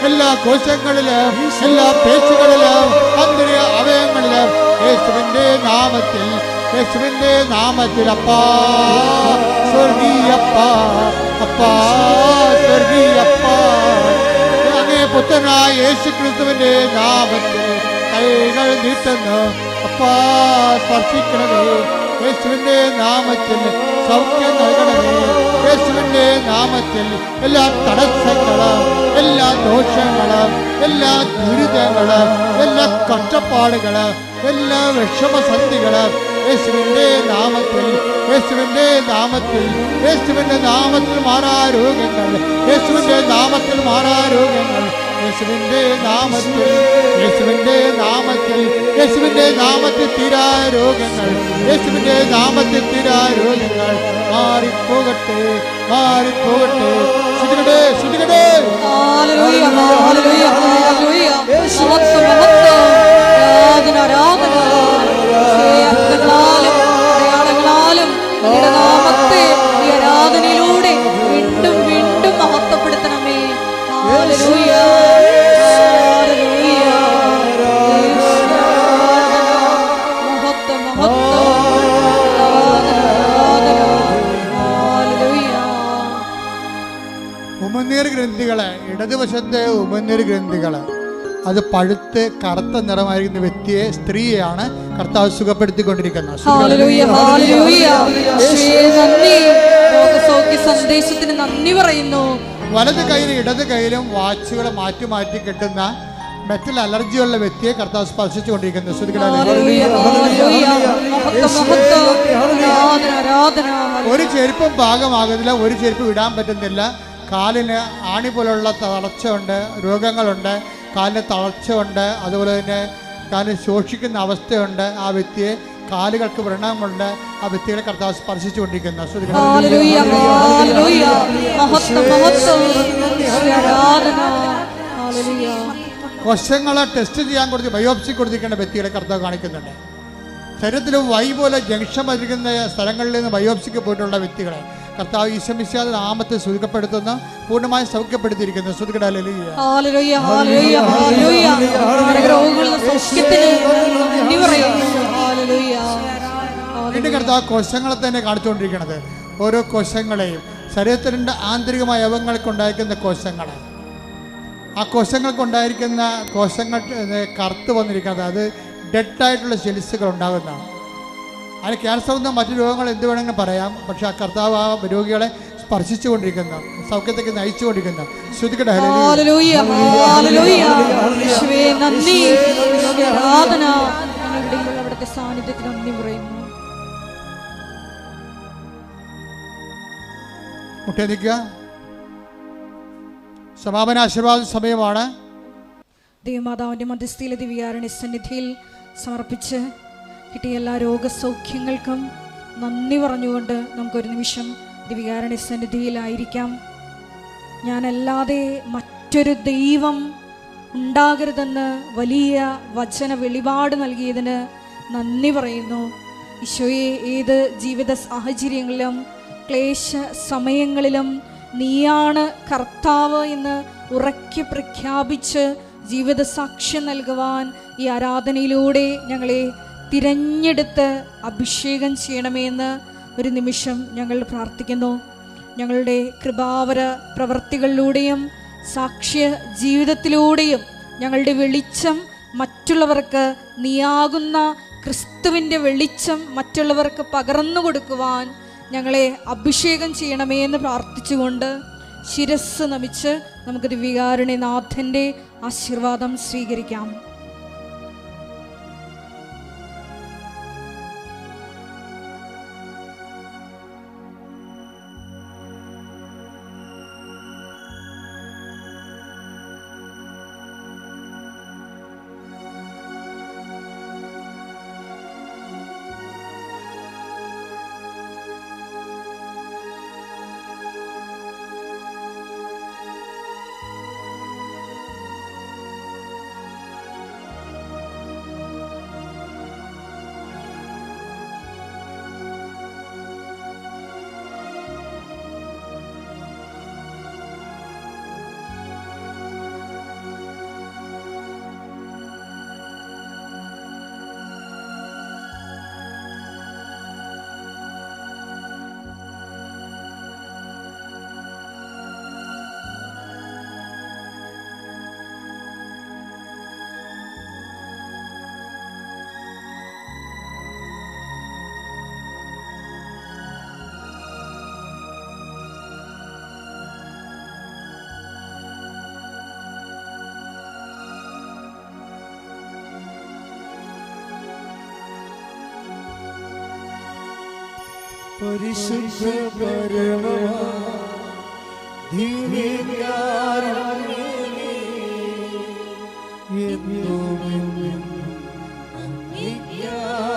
എല്ലാ കോശങ്ങളിലും എല്ലാ പേശികളിലും ആന്തരിക അവയവങ്ങളിലും യേശുവിന്റെ നാമത്തിൽ, യേശുവിന്റെ നാമത്തിൽ അപ്പാ സ്വർഗീയപ്പാ, അപ്പാ സ്വർഗീയപ്പാ, അങ്ങേ പുത്രനായ യേശു ക്രിസ്തുവിന്റെ നാമത്തിൽ കൈകൾ നീട്ടുന്നു. അപ്പാ സ്പർശിക്കണമേ. യേശുവിന്റെ നാമത്തിൽ സൗഖ്യം നൽകണമേ. യേശുവിൻ്റെ നാമത്തിൽ എല്ലാ തടസ്സങ്ങളും, എല്ലാ ദോഷങ്ങളും, എല്ലാ ദുരിതങ്ങളും, എല്ലാ കഷ്ടപ്പാടുകളും, എല്ലാ വിഷമസന്ധികളും യേശുവിൻ്റെ നാമത്തിൽ, യേശുവിൻ്റെ നാമത്തിൽ, യേശുവിൻ്റെ നാമത്തിൽ മാറാ രോഗങ്ങൾ, യേശുവിൻ്റെ നാമത്തിൽ മാറാ രോഗങ്ങൾ, യേശുവിൻ്റെ നാമത്തിൽ, യേശുവിൻ്റെ നാമത്തിൽ, യേശുവിൻ്റെ നാമത്തിൽ തീരാ രോഗങ്ങൾ, യേശുവിൻ്റെ നാമത്തിൽ തീരാ രോഗങ്ങൾ മാറിപ്പോകട്ടെ, മാറിപ്പോകട്ടെ. ശ്രുതികടേ, ശ്രുതികടേ. ഹല്ലേലൂയ, ഹല്ലേലൂയ, ഹല്ലേലൂയ. മഹത്വം, മഹത്വം. ആരാധന, ആരാധന. അത്ഭുതങ്ങളാലും അടയാളങ്ങളാലും അങ്ങയുടെ നാമത്തെ ഈ ആരാധനയിലൂടെ വീണ്ടും വീണ്ടും മഹത്വപ്പെടുത്തണമേ. ഹല്ലേലൂയ, ഹല്ലേലൂയ. മഹത്വം, മഹത്വം. ആരാധന, ഹല്ലേലൂയ. ഉമനീർ ഗ്രന്ഥികള്, ഇടതുവശത്തെ ഉമനീർ ഗ്രന്ഥികള് അത് പഴുത്ത് കറുത്ത നിറമായിരിക്കുന്ന വ്യക്തിയെ, സ്ത്രീയെയാണ് കർത്താവ് സുഖപ്പെടുത്തിക്കൊണ്ടിരിക്കുന്നത്. ഹല്ലേലൂയ, ഹല്ലേലൂയ. യേശുവേ നന്ദി. രോഗസൗഖ്യ സന്ദേശത്തിന് നന്ദി പറയുന്നു. വലത് കൈയിലും ഇടത് കൈയിലും വാച്ചുകൾ മാറ്റി മാറ്റി കെട്ടുന്ന മെറ്റൽ അലർജിയുള്ള വ്യക്തിയെ കർത്താവ് സ്പർശിച്ചുകൊണ്ടിരിക്കുന്നു. ഹല്ലേലൂയ, ഹല്ലേലൂയ. മഹത്വം, മഹത്വം. ആരാധന, ആരാധന. ഒരു ചെരുപ്പും പാകമാകുന്നില്ല, ഒരു ചെരുപ്പ് ഇടാൻ പറ്റുന്നില്ല. കാലിന് ആണി പോലുള്ള തളർച്ചയുണ്ട്, രോഗങ്ങളുണ്ട്, കാലിന് തളർച്ചയുണ്ട്, അതുപോലെ തന്നെ കാലിന് ശോഷിക്കുന്ന അവസ്ഥയുണ്ട്. ആ വ്യക്തിയെ കാലുകൾക്ക് വ്രണമുണ്ട്. ആ വ്യക്തികളെ കർത്താവ് സ്പർശിച്ചുകൊണ്ടിരിക്കുന്നു. ഹല്ലേലൂയ, ഹല്ലേലൂയ. മഹത്വം, മഹത്വം. ആരാധന. ഹല്ലേലൂയ. കോശങ്ങളെ ടെസ്റ്റ് ചെയ്യാൻ കൊടുത്ത് ബയോപ്സി കൊടുത്തിരിക്കേണ്ട വ്യക്തികളെ കർത്താവ് കാണിക്കുന്നുണ്ട്. ശരീരത്തിൽ വൈ പോലെ ജംഗ്ഷൻ വരിക്കുന്ന സ്ഥലങ്ങളിൽ നിന്ന് ബയോപ്സിക്ക് പോയിട്ടുള്ള വ്യക്തികളെ കർത്താവ് ഈശോമിശിഹായുടെ നാമത്തെ സുഖപ്പെടുത്തുന്ന പൂർണ്ണമായി സൗഖ്യപ്പെടുത്തിയിരിക്കുന്നു. ഹല്ലേലൂയ, ഹല്ലേലൂയ, ഹല്ലേലൂയ. രോഗങ്ങളുടെ സൗഖ്യത്തിന് നന്ദി പറയുന്നു. ഹല്ലേലൂയ. വീണ്ടും കർത്താവ് കോശങ്ങളെ തന്നെ കാണിച്ചുകൊണ്ടിരിക്കുന്നത്. ഓരോ കോശങ്ങളെയും ശരീരത്തിൻ്റെ ആന്തരികമായ അവയവങ്ങൾക്കുണ്ടായിരിക്കുന്ന കോശങ്ങൾ, ആ കോശങ്ങൾക്കുണ്ടായിരിക്കുന്ന കോശങ്ങൾ കറുത്ത് വന്നിരിക്കുന്നത് അത് ഡെഡായിട്ടുള്ള സെൽസുകൾ ഉണ്ടാകുന്നതാണ്. അതിന് ക്യാൻസർ എന്ന മറ്റു രോഗങ്ങൾ എന്ത് വേണമെങ്കിലും പറയാം. പക്ഷെ ആ കർത്താവ് ആ രോഗികളെ സ്പർശിച്ചുകൊണ്ടിരിക്കുന്നു, സൗഖ്യത്തേക്ക് നയിച്ചുകൊണ്ടിരിക്കുന്നു. ശ്രുതിക്കട്ടെ. ഹല്ലേലൂയ, ഹല്ലേലൂയ. യേശുവേ നന്ദി. ആരാധന. ഞങ്ങളുടെ അവിടുത്തെ സാന്നിധ്യത്തിന് നന്ദി പറയുന്നു. മുട്ടേ നിൽക്കുക. സമാപന ആശീർവാദ സമയമാണ്. ദൈവമാതാവിന്റെ മധ്യസ്ഥയിലെ ദിവ്യകാരുണ്യ സന്നിധിയിൽ സമർപ്പിച്ച് കിട്ടിയ എല്ലാ രോഗസൗഖ്യങ്ങൾക്കും നന്ദി പറഞ്ഞുകൊണ്ട് നമുക്കൊരു നിമിഷം ദിവ്യകാരുണ്യ സന്നിധിയിലായിരിക്കാം. ഞാനല്ലാതെ മറ്റൊരു ദൈവം ഉണ്ടാകരുതെന്ന് വലിയ വചന വെളിപാട് നൽകിയതിന് നന്ദി പറയുന്നു. ഈശോയെ, ഏത് ജീവിത സാഹചര്യങ്ങളിലും ക്ലേശ സമയങ്ങളിലും നീയാണ് കർത്താവ് എന്ന് ഉറക്കെ പ്രഖ്യാപിച്ച് ജീവിത സാക്ഷ്യം നൽകുവാൻ ഈ ആരാധനയിലൂടെ ഞങ്ങളെ തിരഞ്ഞെടുത്ത് അഭിഷേകം ചെയ്യണമേ എന്ന് ഒരു നിമിഷം ഞങ്ങൾ പ്രാർത്ഥിക്കുന്നു. ഞങ്ങളുടെ കൃപാവര പ്രവൃത്തികളിലൂടെയും സാക്ഷ്യ ജീവിതത്തിലൂടെയും ഞങ്ങളുടെ വെളിച്ചം മറ്റുള്ളവർക്ക്, നീയാകുന്ന ക്രിസ്തുവിൻ്റെ വെളിച്ചം മറ്റുള്ളവർക്ക് പകർന്നു കൊടുക്കുവാൻ ഞങ്ങളെ അഭിഷേകം ചെയ്യണമേ എന്ന് പ്രാർത്ഥിച്ചുകൊണ്ട് ശിരസ് നമിച്ച് നമുക്ക് ദിവ്യകാരുണ്യനാഥൻ്റെ ആശീർവാദം സ്വീകരിക്കാം. പരിശുദ്ധ പരമമാ ദിവ്യകാരുണ്യമേ, എന്നും അങ്ങേയ്ക്കായി